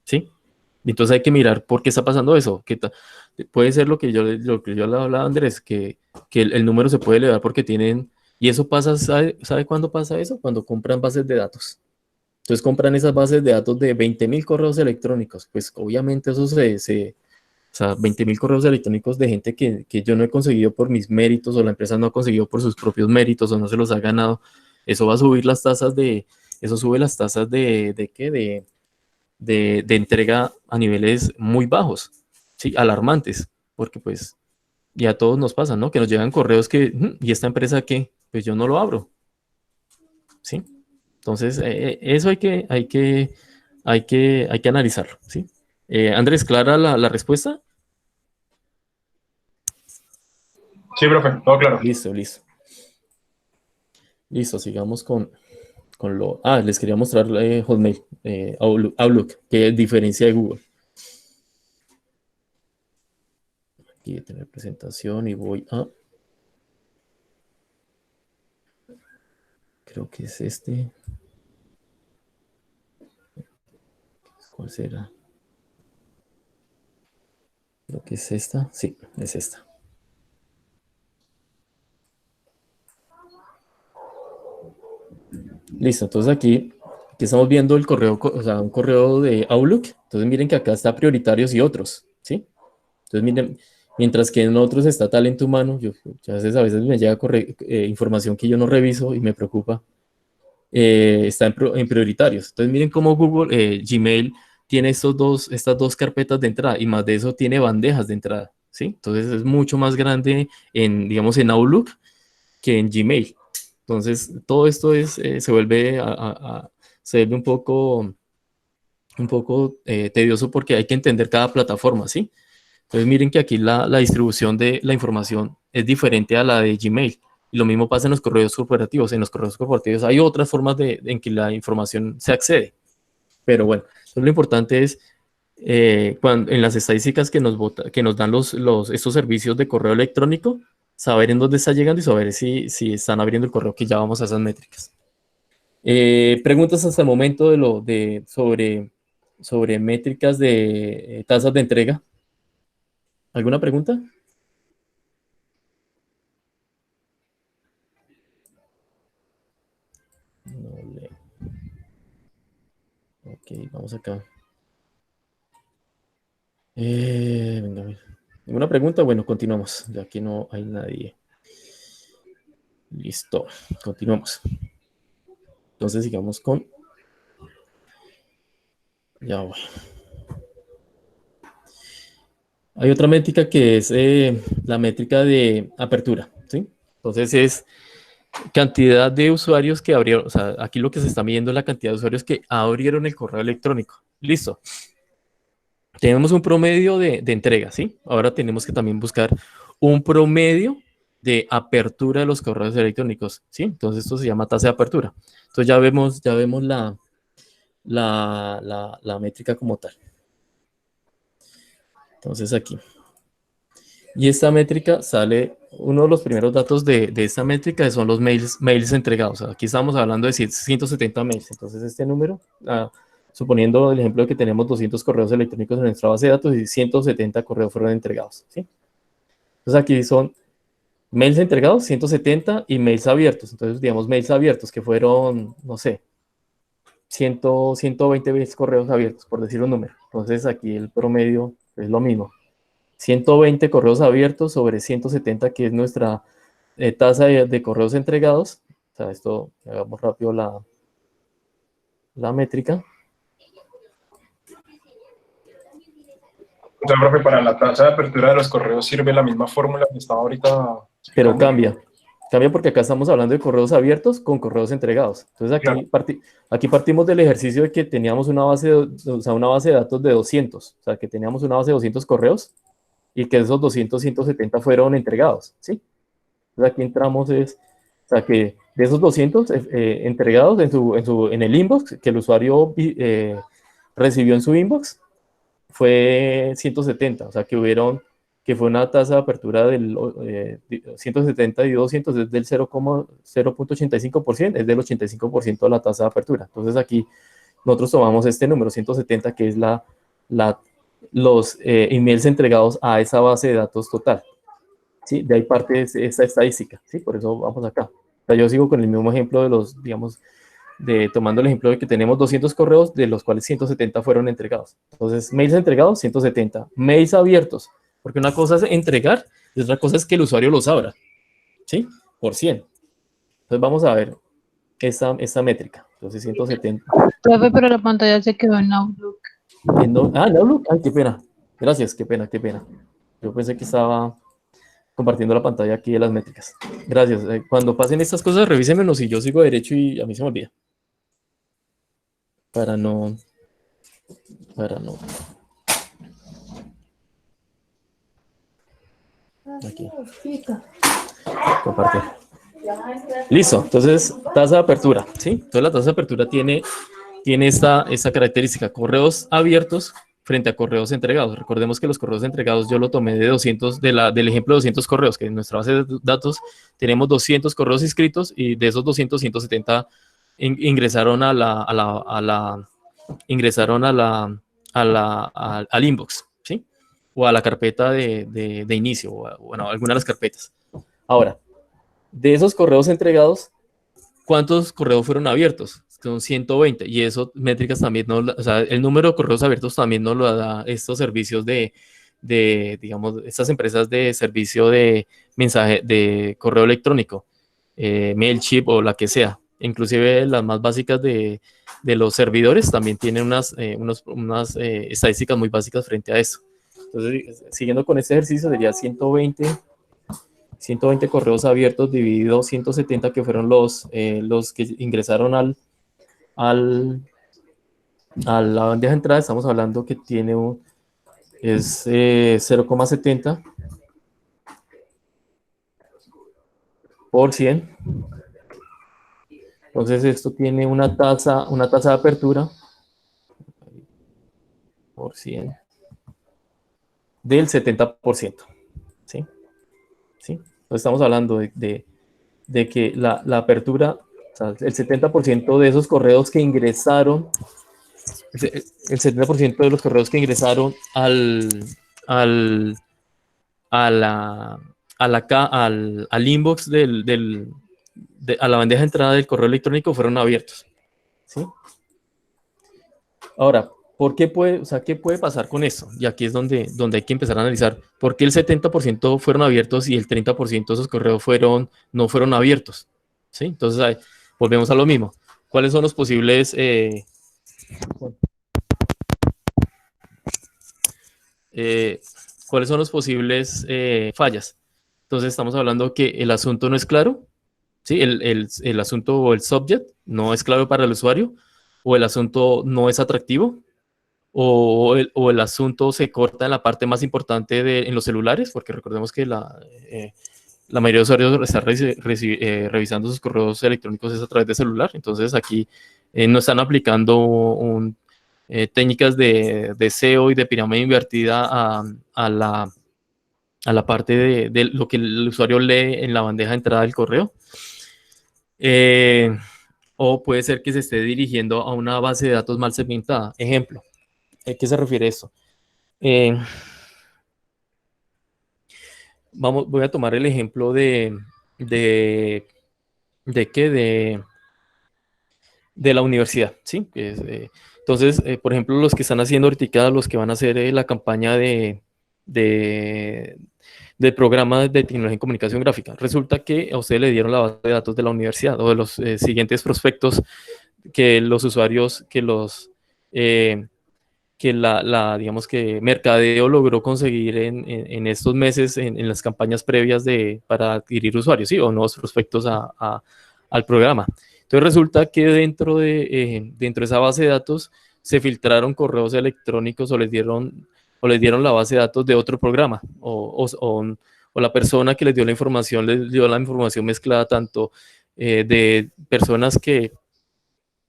¿sí? Y entonces hay que mirar por qué está pasando eso. Puede ser lo que yo le hablaba a Andrés, que el número se puede elevar porque tienen, y eso pasa, ¿sabe cuándo pasa eso? Cuando compran bases de datos. Entonces compran esas bases de datos de 20.000 correos electrónicos. Pues obviamente eso o sea, 20.000 correos electrónicos de gente que yo no he conseguido por mis méritos o la empresa no ha conseguido por sus propios méritos o no se los ha ganado. Eso va a subir las tasas eso sube las tasas ¿de qué? De entrega a niveles muy bajos, ¿sí? Alarmantes, porque pues ya a todos nos pasa, ¿no? Que nos llegan correos ¿y esta empresa qué? Pues yo no lo abro, ¿sí? Entonces, eso hay que analizarlo, ¿sí? Andrés, ¿clara la respuesta? Sí, profe, todo claro. Listo, listo. Listo, sigamos con lo... les quería mostrar Hotmail, Outlook, que diferencia de Google. Aquí tener presentación y voy a... Creo que es este. ¿Cuál será? Creo que es esta. Sí, es esta. Listo, entonces aquí Aquí estamos viendo el correo, o sea, un correo de Outlook. Entonces miren que acá está prioritarios y otros, ¿sí? Entonces miren, mientras que en otros está talento humano, yo a veces me llega información que yo no reviso y me preocupa, está en prioritarios. Entonces miren cómo Google, Gmail tiene estas dos carpetas de entrada y más de eso tiene bandejas de entrada, ¿sí? Entonces es mucho más grande en, digamos, en Outlook que en Gmail. Entonces todo esto se vuelve se vuelve un poco tedioso porque hay que entender cada plataforma, ¿sí? Entonces miren que aquí la distribución de la información es diferente a la de Gmail. Y lo mismo pasa en los correos corporativos. En los correos corporativos hay otras formas en que la información se accede. Pero bueno, lo importante es en las estadísticas que nos dan estos servicios de correo electrónico, saber en dónde está llegando y saber si están abriendo el correo, que ya vamos a esas métricas. Preguntas hasta el momento sobre métricas de tasas de entrega. ¿Alguna pregunta? No le... Ok, vamos acá. Venga, a ver. ¿Ninguna pregunta? Bueno, continuamos. Ya que no hay nadie. Listo. Continuamos. Entonces sigamos con... Ya voy. Hay otra métrica que es la métrica de apertura, ¿sí? Entonces es cantidad de usuarios que abrieron, o sea, aquí lo que se está midiendo es la cantidad de usuarios que abrieron el correo electrónico. Listo. Tenemos un promedio de entrega, ¿sí? Ahora tenemos que también buscar un promedio de apertura de los correos electrónicos, ¿sí? Entonces esto se llama tasa de apertura. Entonces ya vemos la métrica como tal. Entonces aquí. Y esta métrica sale, uno de los primeros datos de esta métrica son los mails entregados. Aquí estamos hablando de 170 mails. Entonces este número, suponiendo el ejemplo de que tenemos 200 correos electrónicos en nuestra base de datos y 170 correos fueron entregados, ¿sí? Entonces aquí son mails entregados, 170 y mails abiertos. Entonces, digamos, mails abiertos que fueron, no sé, 120 mails correos abiertos, por decir un número. Entonces aquí el promedio es lo mismo. 120 correos abiertos sobre 170, que es nuestra tasa de correos entregados. O sea, esto, hagamos rápido la métrica. O sea, profe, para la tasa de apertura de los correos sirve la misma fórmula que estaba ahorita. Pero cambia porque acá estamos hablando de correos abiertos con correos entregados. Entonces aquí, claro, aquí partimos del ejercicio de que teníamos una base de datos de 200, o sea, que teníamos una base de 200 correos y que esos 200, 170 fueron entregados, ¿sí? Entonces aquí entramos o sea, que de esos 200 entregados en el inbox, que el usuario recibió en su inbox, fue 170, o sea, que fue una tasa de apertura del 170 y 200 es del 0.85%, es del 85% de la tasa de apertura. Entonces aquí nosotros tomamos este número, 170, que es los emails entregados a esa base de datos total. ¿Sí? De ahí parte esta estadística, ¿sí? Por eso vamos acá. O sea, yo sigo con el mismo ejemplo de los, digamos, tomando el ejemplo de que tenemos 200 correos, de los cuales 170 fueron entregados. Entonces, mails entregados, 170. Mails abiertos, porque una cosa es entregar y otra cosa es que el usuario los abra, ¿sí? Por 100. Entonces, vamos a ver esta métrica. Entonces, 170. Profe, pero la pantalla se quedó en Outlook. En Outlook. Ay, qué pena. Gracias, qué pena. Yo pensé que estaba compartiendo la pantalla aquí de las métricas. Gracias. Cuando pasen estas cosas, revísenmenos y yo sigo derecho y a mí se me olvida. Para no. Aquí. Compartir. Listo. Entonces, tasa de apertura, ¿sí? Entonces, la tasa de apertura tiene esta característica. Correos abiertos frente a correos entregados. Recordemos que los correos entregados yo lo tomé de 200, del ejemplo de 200 correos, que en nuestra base de datos tenemos 200 correos inscritos y de esos 200, 170 ingresaron al inbox, ¿sí? O a la carpeta de inicio, o bueno, alguna de las carpetas. Ahora, de esos correos entregados, ¿cuántos correos fueron abiertos? son 120, y eso métricas también, no, o sea, el número de correos abiertos también nos lo da estos servicios digamos, estas empresas de servicio de mensaje, de correo electrónico, Mailchimp o la que sea. Inclusive las más básicas de los servidores también tienen unas estadísticas muy básicas frente a eso. Entonces, siguiendo con este ejercicio, sería 120 correos abiertos dividido 170, que fueron los que ingresaron a la bandeja de entrada. Estamos hablando que tiene es 0,70 por 100. Entonces esto tiene una tasa de apertura por 100 del 70%. ¿Sí? ¿Sí? Entonces estamos hablando de que la apertura, o sea, el 70% de esos correos que ingresaron, el 70% de los correos que ingresaron al inbox a la bandeja de entrada del correo electrónico fueron abiertos. ¿Sí? Ahora, ¿qué puede pasar con eso? Y aquí es donde hay que empezar a analizar por qué el 70% fueron abiertos y el 30% de esos correos no fueron abiertos. ¿Sí? Entonces, ahí, volvemos a lo mismo. ¿Cuáles son los posibles fallas? Entonces, estamos hablando que el asunto no es claro. ¿Sí? El asunto o el subject no es claro para el usuario, o el asunto no es atractivo, o el asunto se corta en la parte más importante en los celulares, porque recordemos que la mayoría de usuarios está revisando sus correos electrónicos es a través de celular. Entonces aquí no están aplicando técnicas de SEO y de pirámide invertida a la parte de lo que el usuario lee en la bandeja de entrada del correo. O puede ser que se esté dirigiendo a una base de datos mal segmentada. Ejemplo, ¿a qué se refiere esto? Voy a tomar el ejemplo de la universidad, ¿sí? Entonces, por ejemplo, los que están haciendo ahorita, los que van a hacer la campaña de programas de tecnología en comunicación gráfica, resulta que a ustedes le dieron la base de datos de la universidad o de los siguientes prospectos que los usuarios, digamos que Mercadeo logró conseguir en estos meses, en las campañas previas para adquirir usuarios, ¿sí? O nuevos prospectos al programa. Entonces resulta que dentro de esa base de datos se filtraron correos electrónicos o les dieron la base de datos de otro programa, o la persona que les dio la información mezclada tanto de personas que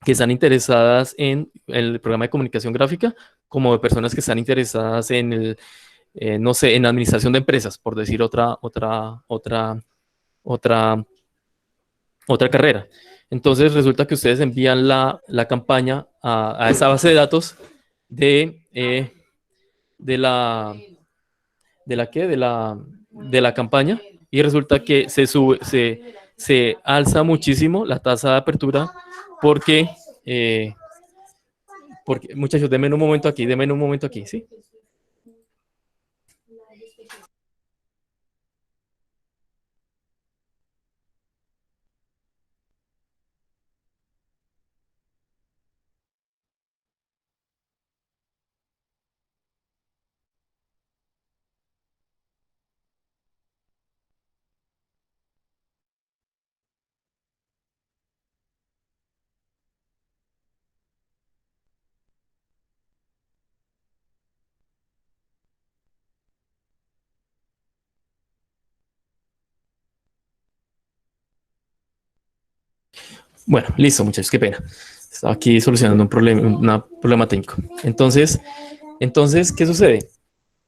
están interesadas en el programa de comunicación gráfica, como de personas que están interesadas en no sé, en administración de empresas, por decir otra carrera. Entonces resulta que ustedes envían la campaña a esa base de datos de la campaña, y resulta que se alza muchísimo la tasa de apertura porque muchachos, denme un momento aquí, ¿sí? Bueno, listo, muchachos, qué pena. Estaba aquí solucionando un problema técnico. Entonces, ¿qué sucede?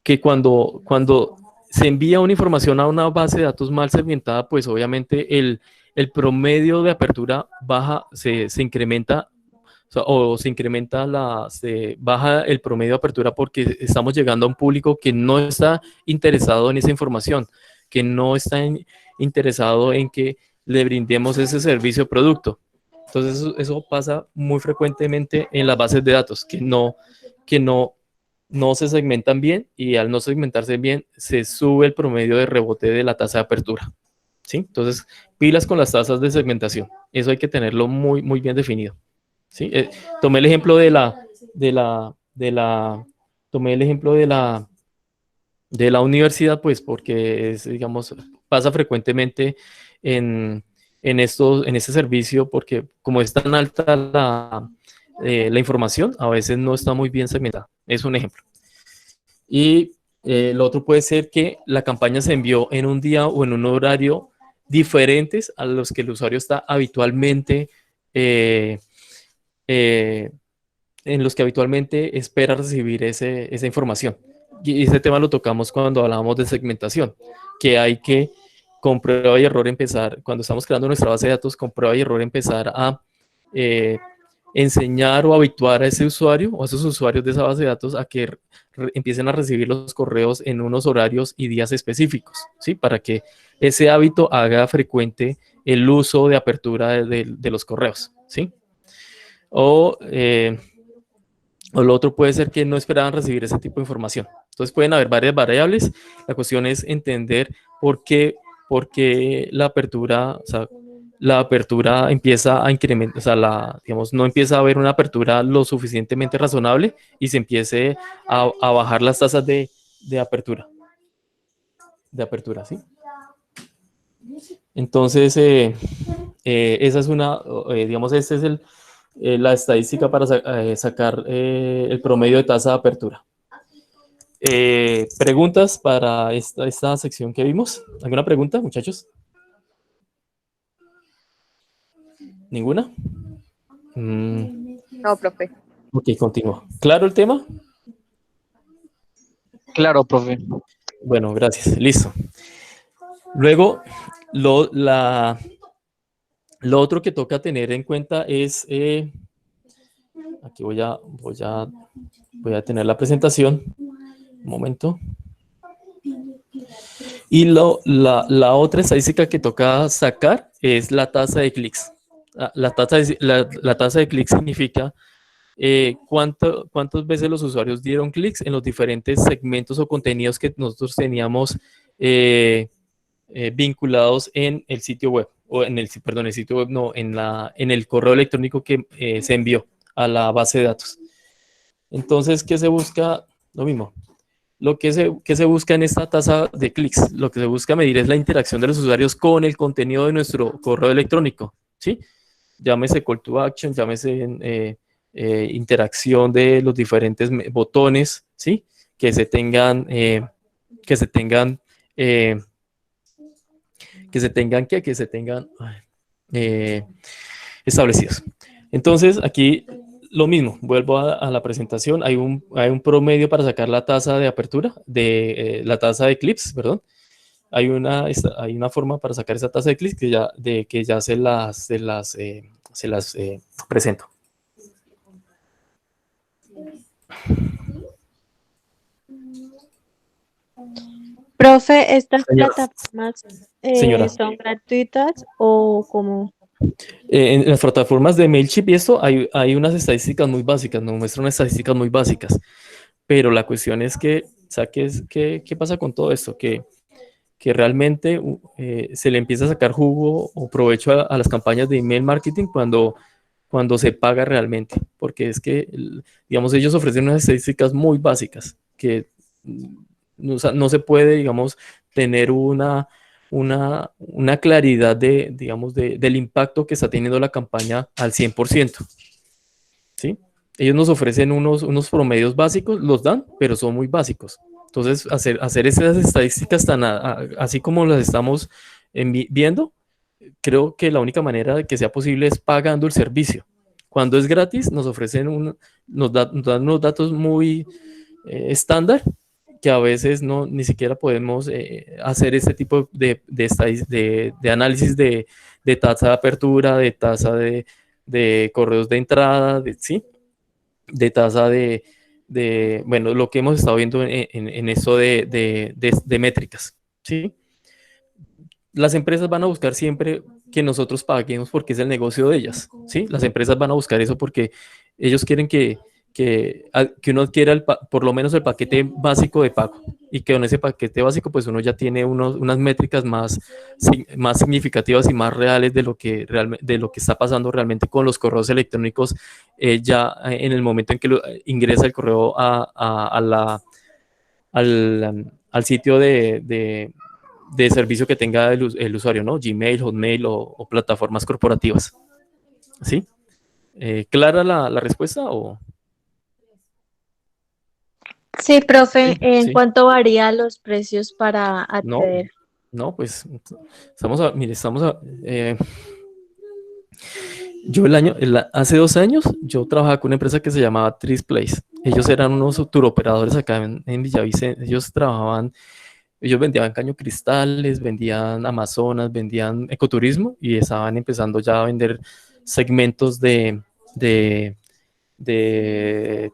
Que cuando se envía una información a una base de datos mal segmentada, pues obviamente el promedio de apertura baja, se incrementa, baja el promedio de apertura, porque estamos llegando a un público que no está interesado en esa información, que no está interesado en que le brindemos ese servicio o producto. Entonces eso pasa muy frecuentemente en las bases de datos, que no se segmentan bien, y al no segmentarse bien se sube el promedio de rebote de la tasa de apertura, ¿sí? Entonces, pilas con las tasas de segmentación. Eso hay que tenerlo muy, muy bien definido, ¿sí? Tomé el ejemplo tomé el ejemplo de la universidad, pues porque es, digamos, pasa frecuentemente en, en este servicio, porque como es tan alta la información, a veces no está muy bien segmentada. Es un ejemplo. Y lo otro puede ser que la campaña se envió en un día o en un horario diferentes a los que el usuario está habitualmente, eh, eh, en los que habitualmente espera recibir esa información. Y ese tema lo tocamos cuando hablábamos de segmentación, que hay que con prueba y error empezar, cuando estamos creando nuestra base de datos, con prueba y error empezar a enseñar o habituar a ese usuario o a esos usuarios de esa base de datos a que empiecen a recibir los correos en unos horarios y días específicos, ¿sí? Para que ese hábito haga frecuente el uso de apertura de los correos, ¿sí? O lo otro puede ser que no esperaban recibir ese tipo de información. Entonces pueden haber varias variables. La cuestión es entender por qué la apertura, o sea, la apertura empieza a incrementar, o sea, digamos, no empieza a haber una apertura lo suficientemente razonable y se empiece a bajar las tasas de apertura. ¿Sí? Entonces, esa es digamos, esta es la estadística para sacar el promedio de tasa de apertura. ¿Preguntas para esta sección que vimos? ¿Alguna pregunta, muchachos? ¿Ninguna? No, profe. Ok, continúo. ¿Claro el tema? Claro, profe. Bueno, gracias. Listo. Luego, lo otro que toca tener en cuenta es, aquí voy a tener la presentación. Un momento. Y la otra estadística que toca sacar es la tasa de clics. La tasa de clics significa cuántas veces los usuarios dieron clics en los diferentes segmentos o contenidos que nosotros teníamos vinculados en el sitio web, o en el sitio web no, en el correo electrónico que se envió a la base de datos. Entonces, ¿qué se busca? Lo mismo. ¿Qué se busca en esta tasa de clics? Lo que se busca medir es la interacción de los usuarios con el contenido de nuestro correo electrónico, ¿sí? Llámese call to action, llámese interacción de los diferentes botones, ¿sí? Que se tengan establecidos. Entonces, aquí lo mismo, vuelvo a la presentación, hay un promedio para sacar la tasa de apertura, la tasa de clics, perdón. Hay una forma para sacar esa tasa de clics que ya se las presento. Profe, ¿estas Señora. plataformas Señora. son gratuitas o cómo? En las plataformas de MailChimp y esto hay unas estadísticas muy básicas, nos muestran unas estadísticas muy básicas, pero la cuestión es que, o sea, ¿qué pasa con todo esto? Que realmente se le empieza a sacar jugo o provecho a las campañas de email marketing cuando se paga realmente, porque es que, digamos, ellos ofrecen unas estadísticas muy básicas que no se puede, digamos, tener una claridad digamos, del impacto que está teniendo la campaña al 100%, ¿sí? Ellos nos ofrecen unos promedios básicos, los dan, pero son muy básicos. Entonces, hacer esas estadísticas así como las estamos viendo, creo que la única manera de que sea posible es pagando el servicio. Cuando es gratis, nos ofrecen nos dan unos datos muy estándar, que a veces ni siquiera podemos hacer este tipo de análisis de tasa de apertura, de tasa de correos de entrada, ¿sí? De tasa bueno, lo que hemos estado viendo en eso de métricas, ¿sí? Las empresas van a buscar siempre que nosotros paguemos porque es el negocio de ellas, ¿sí? Las empresas van a buscar eso porque ellos quieren que uno adquiera por lo menos el paquete básico de pago y que con ese paquete básico pues uno ya tiene unas métricas más significativas y más reales de lo que está pasando realmente con los correos electrónicos ya en el momento en que ingresa el correo al sitio de servicio que tenga el usuario, ¿no? Gmail, Hotmail o plataformas corporativas. ¿Sí? ¿Clara la respuesta o...? Sí, profe, Sí, ¿en sí. cuánto varían los precios para No, acceder? no, pues mire, yo hace 2 años yo trabajaba con una empresa que se llamaba Trisplace. Ellos eran unos turoperadores acá en Villavicencio. Ellos vendían caño cristales, vendían Amazonas, vendían ecoturismo y estaban empezando ya a vender segmentos de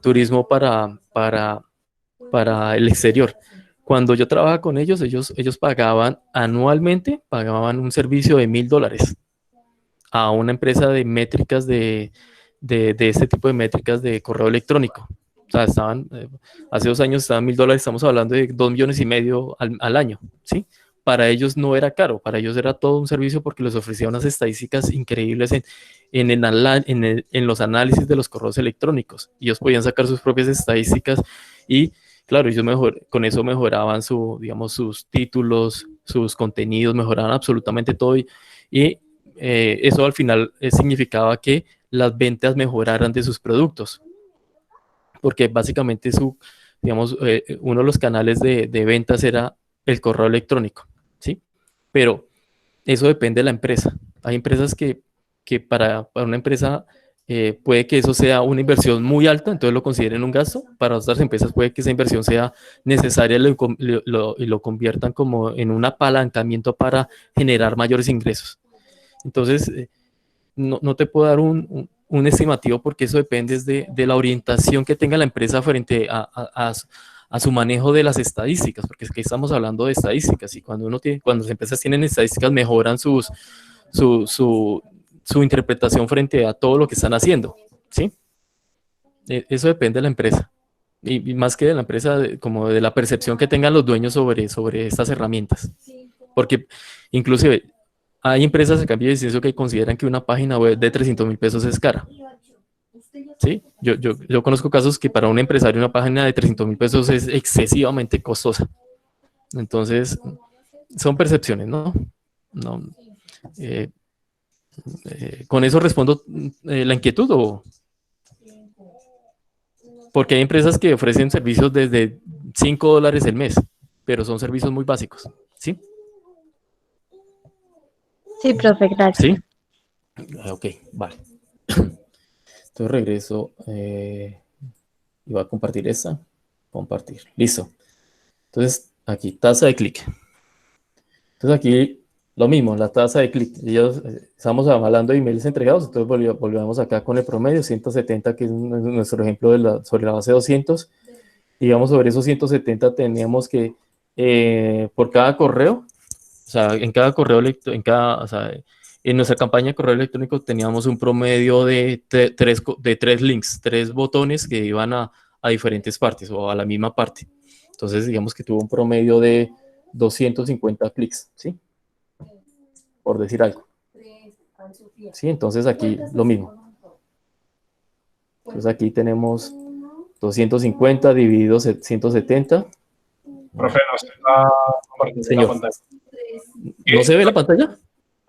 turismo para el exterior. Cuando yo trabajaba con ellos pagaban anualmente, pagaban un servicio de $1,000 a una empresa de métricas de este tipo de métricas de correo electrónico. O sea, hace 2 años estaban $1,000, estamos hablando de 2,5 millones al año, ¿sí? Para ellos no era caro, para ellos era todo un servicio porque les ofrecía unas estadísticas increíbles en los análisis de los correos electrónicos. Ellos podían sacar sus propias estadísticas y, claro, ellos con eso mejoraban sus títulos, sus contenidos, mejoraban absolutamente todo y eso al final significaba que las ventas mejoraran de sus productos, porque básicamente uno de los canales de ventas era el correo electrónico, ¿sí? Pero eso depende de la empresa. Hay empresas que para una empresa puede que eso sea una inversión muy alta, entonces lo consideren un gasto. Para otras empresas puede que esa inversión sea necesaria y lo conviertan como en un apalancamiento para generar mayores ingresos. Entonces, no te puedo dar un estimativo porque eso depende de la orientación que tenga la empresa frente a su manejo de las estadísticas, porque es que estamos hablando de estadísticas y cuando las empresas tienen estadísticas mejoran su interpretación frente a todo lo que están haciendo, ¿sí? Eso depende de la empresa y más que de la empresa, como de la percepción que tengan los dueños sobre estas herramientas, porque inclusive hay empresas a cambio de licencia que consideran que una página web de 300,000 pesos es cara. ¿Sí? Yo conozco casos que para un empresario una página de 300,000 pesos es excesivamente costosa. Entonces, son percepciones, ¿no? ¿Con eso respondo la inquietud o...? Porque hay empresas que ofrecen servicios desde $5 el mes, pero son servicios muy básicos, ¿sí? Sí, profe, gracias. ¿Sí? Ok, vale. Entonces regreso y voy a compartir esta. Compartir. Listo. Entonces, aquí, tasa de clic. Entonces, aquí lo mismo, la tasa de clic. Estamos hablando de emails entregados, entonces volvemos acá con el promedio, 170, que es nuestro ejemplo sobre la base de 200. Digamos, sobre esos 170 teníamos que, por cada correo, o sea, en cada correo en nuestra campaña de correo electrónico teníamos un promedio de 3 links, 3 botones que iban a diferentes partes o a la misma parte. Entonces, digamos que tuvo un promedio de 250 clics, ¿sí? Por decir algo. Sí, entonces aquí lo mismo. Entonces aquí tenemos 250 dividido 170. Profe, no se está compartiendo Señor. la pantalla. ¿No se ve la pantalla?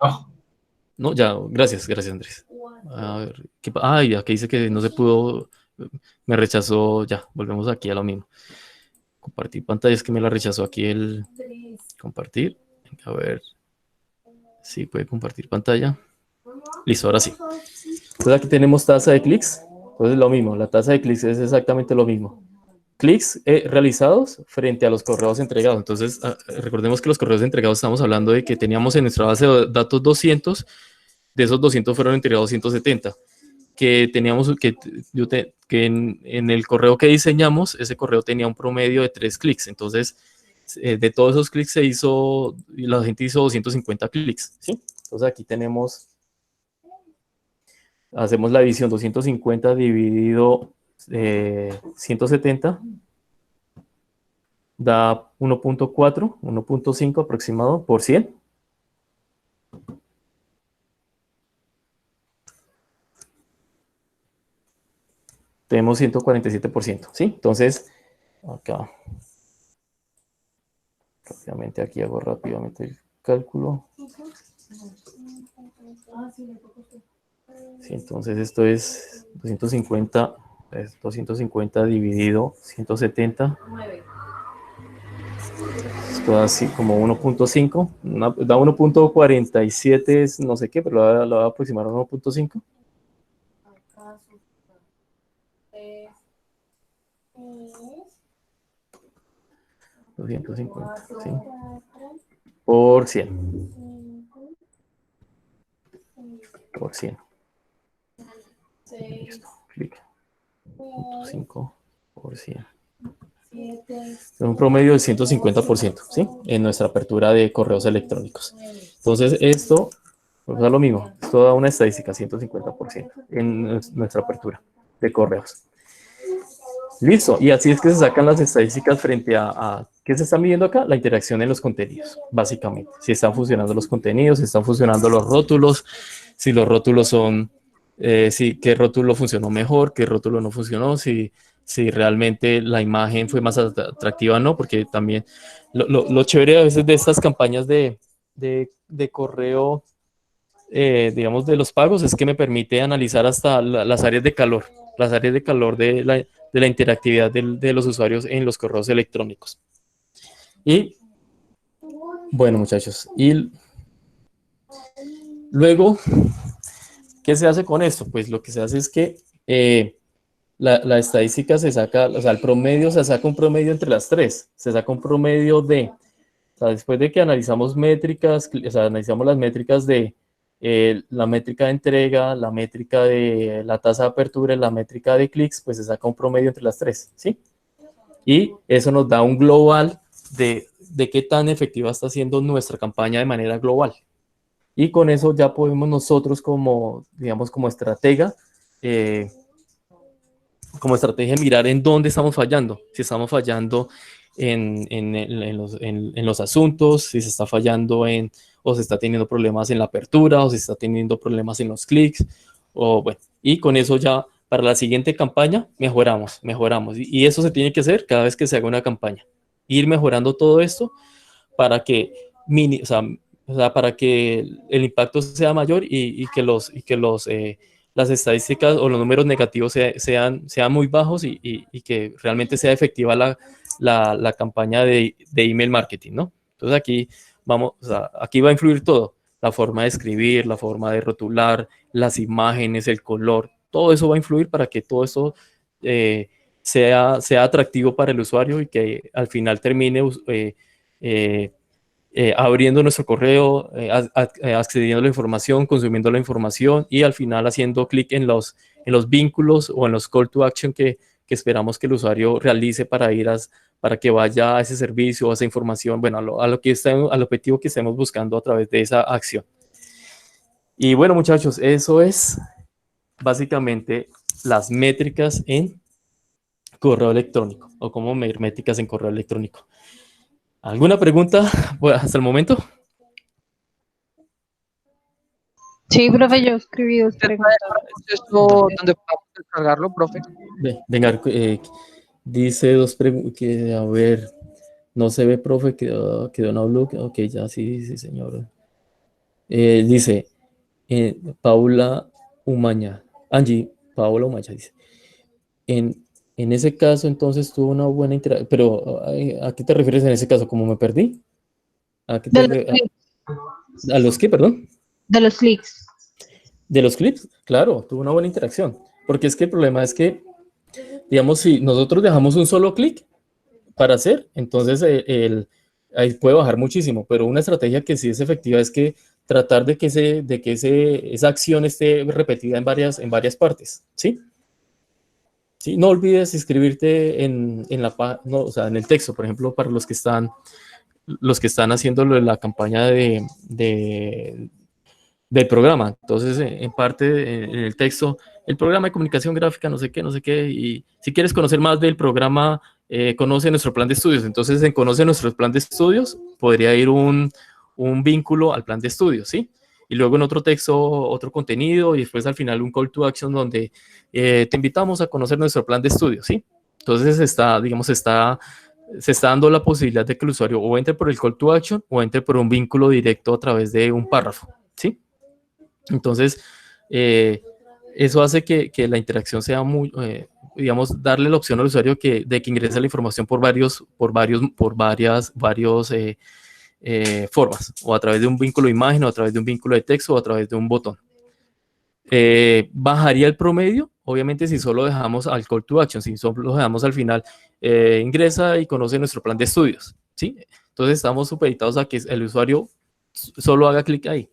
No. No, ya, gracias Andrés. A ver, aquí dice que no se pudo, me rechazó, ya, volvemos aquí a lo mismo. Compartir pantalla, es que me la rechazó aquí el compartir. A ver, sí, puede compartir pantalla. Listo, ahora sí. Entonces aquí tenemos tasa de clics, entonces lo mismo, la tasa de clics es exactamente lo mismo. Clics realizados frente a los correos entregados. Entonces, recordemos que los correos entregados estamos hablando de que teníamos en nuestra base de datos 200, de esos 200 fueron entregados 170, que teníamos que en el correo que diseñamos, ese correo tenía un promedio de 3 clics. Entonces, de todos esos clics la gente hizo 250 clics, ¿sí? Entonces aquí hacemos la división 250 dividido 170, da 1.4, 1.5 aproximado por 100. Tenemos 147%, ¿sí? Entonces, acá, rápidamente aquí hago rápidamente el cálculo. Sí, entonces esto es 250 dividido 170. Esto da así como 1.5, da 1.47, no sé qué, pero lo voy a aproximar a 1.5. ¿Sí? Por 100. Por 100. Listo, clic. 5 por 100. Un promedio del 150%, ¿sí? En nuestra apertura de correos electrónicos. Entonces, esto pues, es lo mismo. Esto da una estadística, 150% en nuestra apertura de correos. Listo. Y así es que se sacan las estadísticas frente a ¿qué se está midiendo acá? La interacción en los contenidos, básicamente. Si están funcionando los contenidos, si están funcionando los rótulos, si los rótulos son, qué rótulo funcionó mejor, qué rótulo no funcionó, si realmente la imagen fue más atractiva o no, porque también lo chévere a veces de estas campañas de correo, digamos, de los pagos, es que me permite analizar hasta las áreas de calor, de la interactividad de los usuarios en los correos electrónicos. Y, bueno, muchachos, y luego, ¿qué se hace con esto? Pues lo que se hace es que la estadística se saca, o sea, el promedio, se saca un promedio entre las tres. Se saca un promedio o sea, después de que analizamos métricas, o sea, analizamos las métricas de la métrica de entrega, la métrica de la tasa de apertura y la métrica de clics, pues se saca un promedio entre las tres, ¿sí? Y eso nos da un global de qué tan efectiva está siendo nuestra campaña de manera global. Y con eso ya podemos nosotros digamos, como estratega mirar en dónde estamos fallando. Si estamos fallando en los asuntos, si se está fallando o se está teniendo problemas en la apertura, o se está teniendo problemas en los clics, o bueno, y con eso ya para la siguiente campaña mejoramos. Y eso se tiene que hacer cada vez que se haga una campaña. Ir mejorando todo esto para que, para que el impacto sea mayor y que las estadísticas o los números negativos sean muy bajos y que realmente sea efectiva la campaña de email marketing, ¿no? Entonces aquí aquí va a influir todo, la forma de escribir, la forma de rotular, las imágenes, el color, todo eso va a influir para que todo eso sea atractivo para el usuario y que al final termine abriendo nuestro correo, accediendo a la información, consumiendo la información y al final haciendo clic en los vínculos o en los call to action que esperamos que el usuario realice para que vaya a ese servicio o a esa información, bueno, al objetivo que estemos buscando a través de esa acción. Y bueno, muchachos, eso es básicamente las métricas en correo electrónico o cómo medir métricas en correo electrónico. ¿Alguna pregunta hasta el momento? Sí, profe, yo escribí dos preguntas. ¿Esto dónde podemos descargarlo, profe? Venga, dice dos preguntas, a ver, no se ve, profe, quedó en Outlook, ok, ya, sí, señor. Dice, Paula Umaña, Paula Umaña dice, en ese caso, entonces, tuvo una buena interacción, pero ¿a qué te refieres en ese caso? ¿Cómo me perdí? ¿A los qué, perdón? De los clics. De los clips, claro, tuvo una buena interacción, porque es que el problema es que, digamos, si nosotros dejamos un solo clic para hacer, entonces ahí puede bajar muchísimo, pero una estrategia que sí es efectiva es que tratar de que esa acción esté repetida en varias partes, ¿sí? ¿sí? No olvides inscribirte en la no, o sea, en el texto, por ejemplo, para los que están haciendo lo de la campaña del programa. Entonces, en parte, en el texto, el programa de comunicación gráfica, no sé qué, y si quieres conocer más del programa, conoce nuestro plan de estudios. Entonces, en conoce nuestro plan de estudios, podría ir un vínculo al plan de estudios, ¿sí? Y luego en otro texto, otro contenido, y después al final un call to action donde te invitamos a conocer nuestro plan de estudios, ¿sí? Entonces, digamos, se está dando la posibilidad de que el usuario o entre por el call to action o entre por un vínculo directo a través de un párrafo, ¿sí? Entonces, eso hace que la interacción sea muy, digamos, darle la opción al usuario de que ingrese la información por varias formas, o a través de un vínculo de imagen, o a través de un vínculo de texto, o a través de un botón. Bajaría el promedio, obviamente, si solo dejamos al call to action, si solo lo dejamos al final, ingresa y conoce nuestro plan de estudios, ¿sí? Entonces estamos supeditados a que el usuario solo haga clic ahí.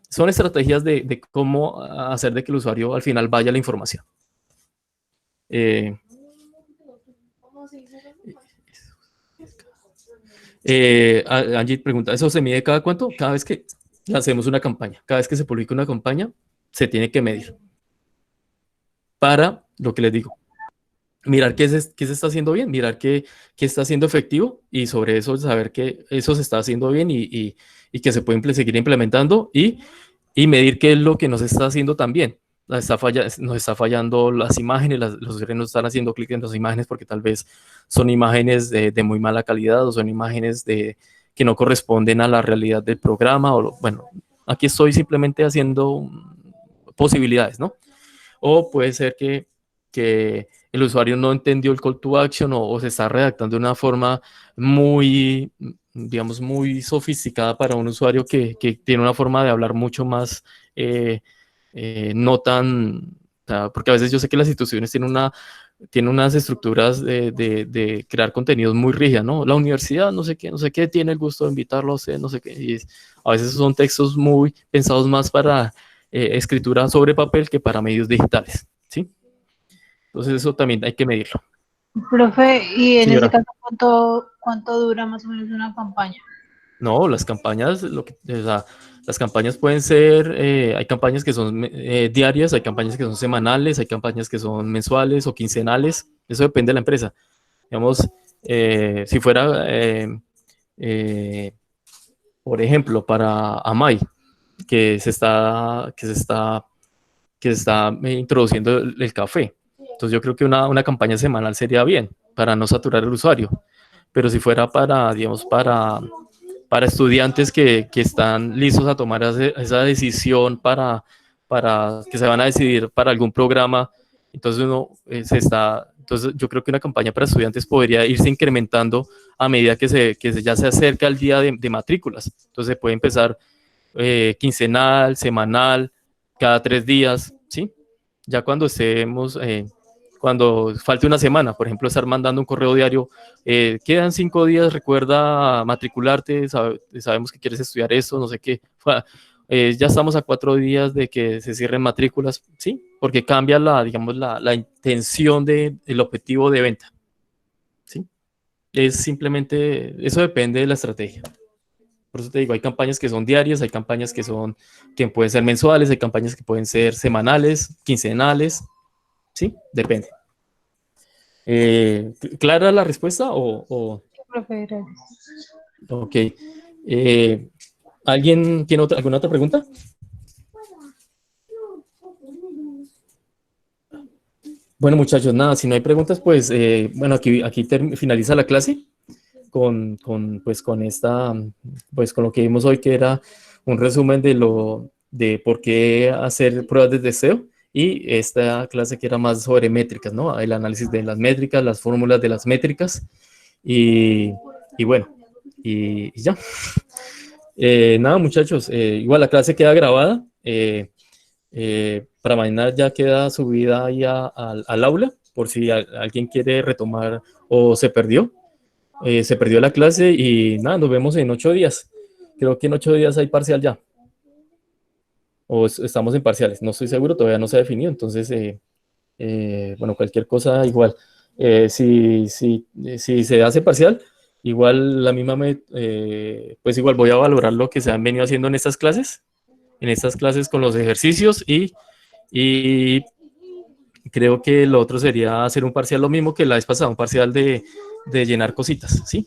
Son estrategias de cómo hacer de que el usuario al final vaya a la información. Angie pregunta, ¿eso se mide cada cuánto? Cada vez que hacemos una campaña, cada vez que se publica una campaña, se tiene que medir. Para lo que les digo, mirar qué se está haciendo bien, mirar qué está siendo efectivo y sobre eso saber que eso se está haciendo bien y que se pueden seguir implementando y medir qué es lo que nos está haciendo también. Nos está fallando las imágenes, los usuarios no están haciendo clic en las imágenes porque tal vez son imágenes de muy mala calidad o son imágenes que no corresponden a la realidad del programa. Bueno, aquí estoy simplemente haciendo posibilidades, ¿no? O puede ser que el usuario no entendió el call to action o se está redactando de una forma muy, digamos, muy sofisticada para un usuario que tiene una forma de hablar mucho más, no tan, o sea, porque a veces yo sé que las instituciones tienen unas estructuras de crear contenidos muy rígidas, ¿no? La universidad, no sé qué, tiene el gusto de invitarlo a usted, no sé qué, y a veces son textos muy pensados más para escritura sobre papel que para medios digitales, ¿sí? Entonces eso también hay que medirlo. Profe, y en Señora. ese caso, ¿cuánto dura más o menos una campaña? No, las campañas, o sea, las campañas pueden ser, hay campañas que son diarias, hay campañas que son semanales, hay campañas que son mensuales o quincenales, eso depende de la empresa. Digamos, si fuera, por ejemplo, para Amay, que se está introduciendo el café. Entonces yo creo que una campaña semanal sería bien para no saturar el usuario. Pero si fuera digamos, para estudiantes que están listos a tomar esa decisión para que se van a decidir para algún programa, entonces entonces yo creo que una campaña para estudiantes podría irse incrementando a medida que ya se acerca el día de matrículas. Entonces puede empezar quincenal, semanal, cada 3 días, ¿sí? Ya cuando cuando falte una semana, por ejemplo, estar mandando un correo diario, quedan 5 días, recuerda matricularte, sabemos que quieres estudiar esto, no sé qué, ya estamos a 4 días de que se cierren matrículas, ¿sí? Porque cambia digamos, la intención del objetivo de venta, ¿sí? Es simplemente, eso depende de la estrategia. Por eso te digo, hay campañas que son diarias, hay campañas que pueden ser mensuales, hay campañas que pueden ser semanales, quincenales, ¿sí? Depende. ¿Clara la respuesta Sí, profe, gracias. Ok. ¿Alguien tiene alguna otra pregunta? Bueno, muchachos, nada, si no hay preguntas, pues, bueno, aquí finaliza la clase con lo que vimos hoy, que era un resumen de por qué hacer pruebas de deseo, y esta clase que era más sobre métricas, ¿no? El análisis de las métricas, las fórmulas de las métricas, y bueno, y ya. Nada, muchachos, igual la clase queda grabada, para mañana ya queda subida ahí al aula, por si alguien quiere retomar o se perdió la clase, y nada, nos vemos en 8 días. Creo que en 8 días hay parcial ya. O estamos en parciales, no estoy seguro, todavía no se ha definido, entonces bueno, cualquier cosa igual. Si se hace parcial, igual pues igual voy a valorar lo que se han venido haciendo en estas clases con los ejercicios y creo que lo otro sería hacer un parcial lo mismo que la vez pasada, un parcial de llenar cositas, ¿sí?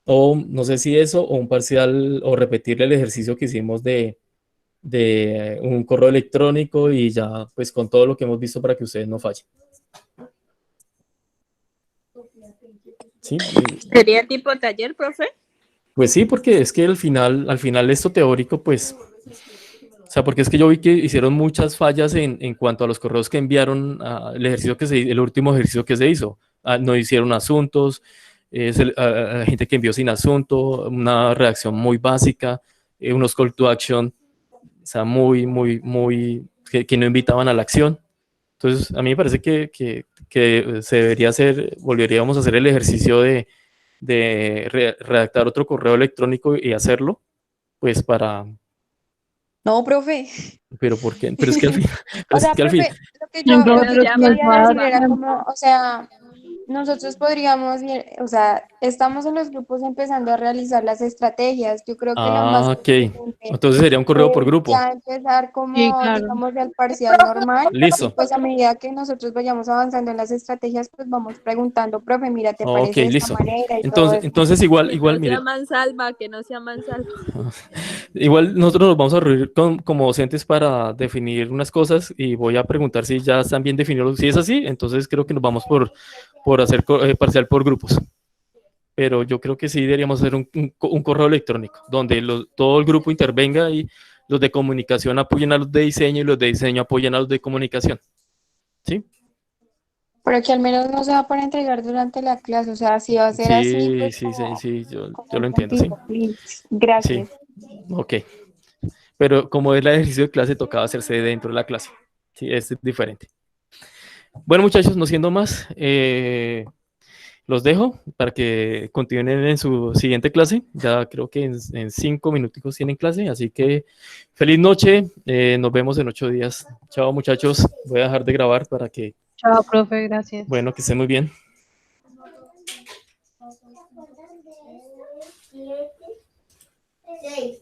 O no sé si eso, o un parcial, o repetir el ejercicio que hicimos de un correo electrónico y ya pues con todo lo que hemos visto para que ustedes no fallen. ¿Sí? ¿Sería tipo taller, profe? Pues sí, porque es que al final esto teórico, pues, o sea, porque es que yo vi que hicieron muchas fallas en cuanto a los correos que enviaron, el último ejercicio que se hizo. No hicieron asuntos, gente que envió sin asunto, una redacción muy básica, unos call to action, o sea, que no invitaban a la acción. Entonces, a mí me parece que se debería hacer, volveríamos a hacer el ejercicio de redactar otro correo electrónico y hacerlo, pues para, No, profe. pero ¿por qué? Pero es que al fin, pero O es sea, que al fin, profe, lo que yo Nosotros nos quería va a decir dar era tiempo. como, o sea, nosotros podríamos ir, o sea, estamos en los grupos empezando a realizar las estrategias. Yo creo que lo más ok, conveniente entonces sería un correo por es grupo, ya empezar Sí, como, claro. digamos, el parcial normal y listo, pues a medida que nosotros vayamos avanzando en las estrategias, pues vamos preguntando, profe, mira, ¿te ok, parece de esta listo. manera y todo Entonces, eso? entonces igual, Que no sea mire, mansalva, que no sea mansalva. igual nosotros nos vamos a reunir como docentes para definir unas cosas y voy a preguntar si ya están bien definidos. Si es así, entonces creo que nos vamos por hacer parcial por grupos. Pero yo creo que sí deberíamos hacer un correo electrónico donde todo el grupo intervenga y los de comunicación apoyen a los de diseño y los de diseño apoyen a los de comunicación. ¿Sí? Pero que al menos no se va para entregar durante la clase, o sea, si va a ser así, Sí, pues sí, sí, como, sí, yo como lo un entiendo, sí. puntito, please. Sí, Gracias. ok. Pero como es el ejercicio de clase, tocaba hacerse dentro de la clase. Sí, es diferente. Bueno, muchachos, no siendo más, los dejo para que continúen en su siguiente clase. Ya creo que en 5 minutos tienen clase, así que feliz noche. Nos vemos en 8 días. Chao, muchachos. Voy a dejar de grabar para que, Chao, profe, gracias. bueno, que estén muy bien. Seis.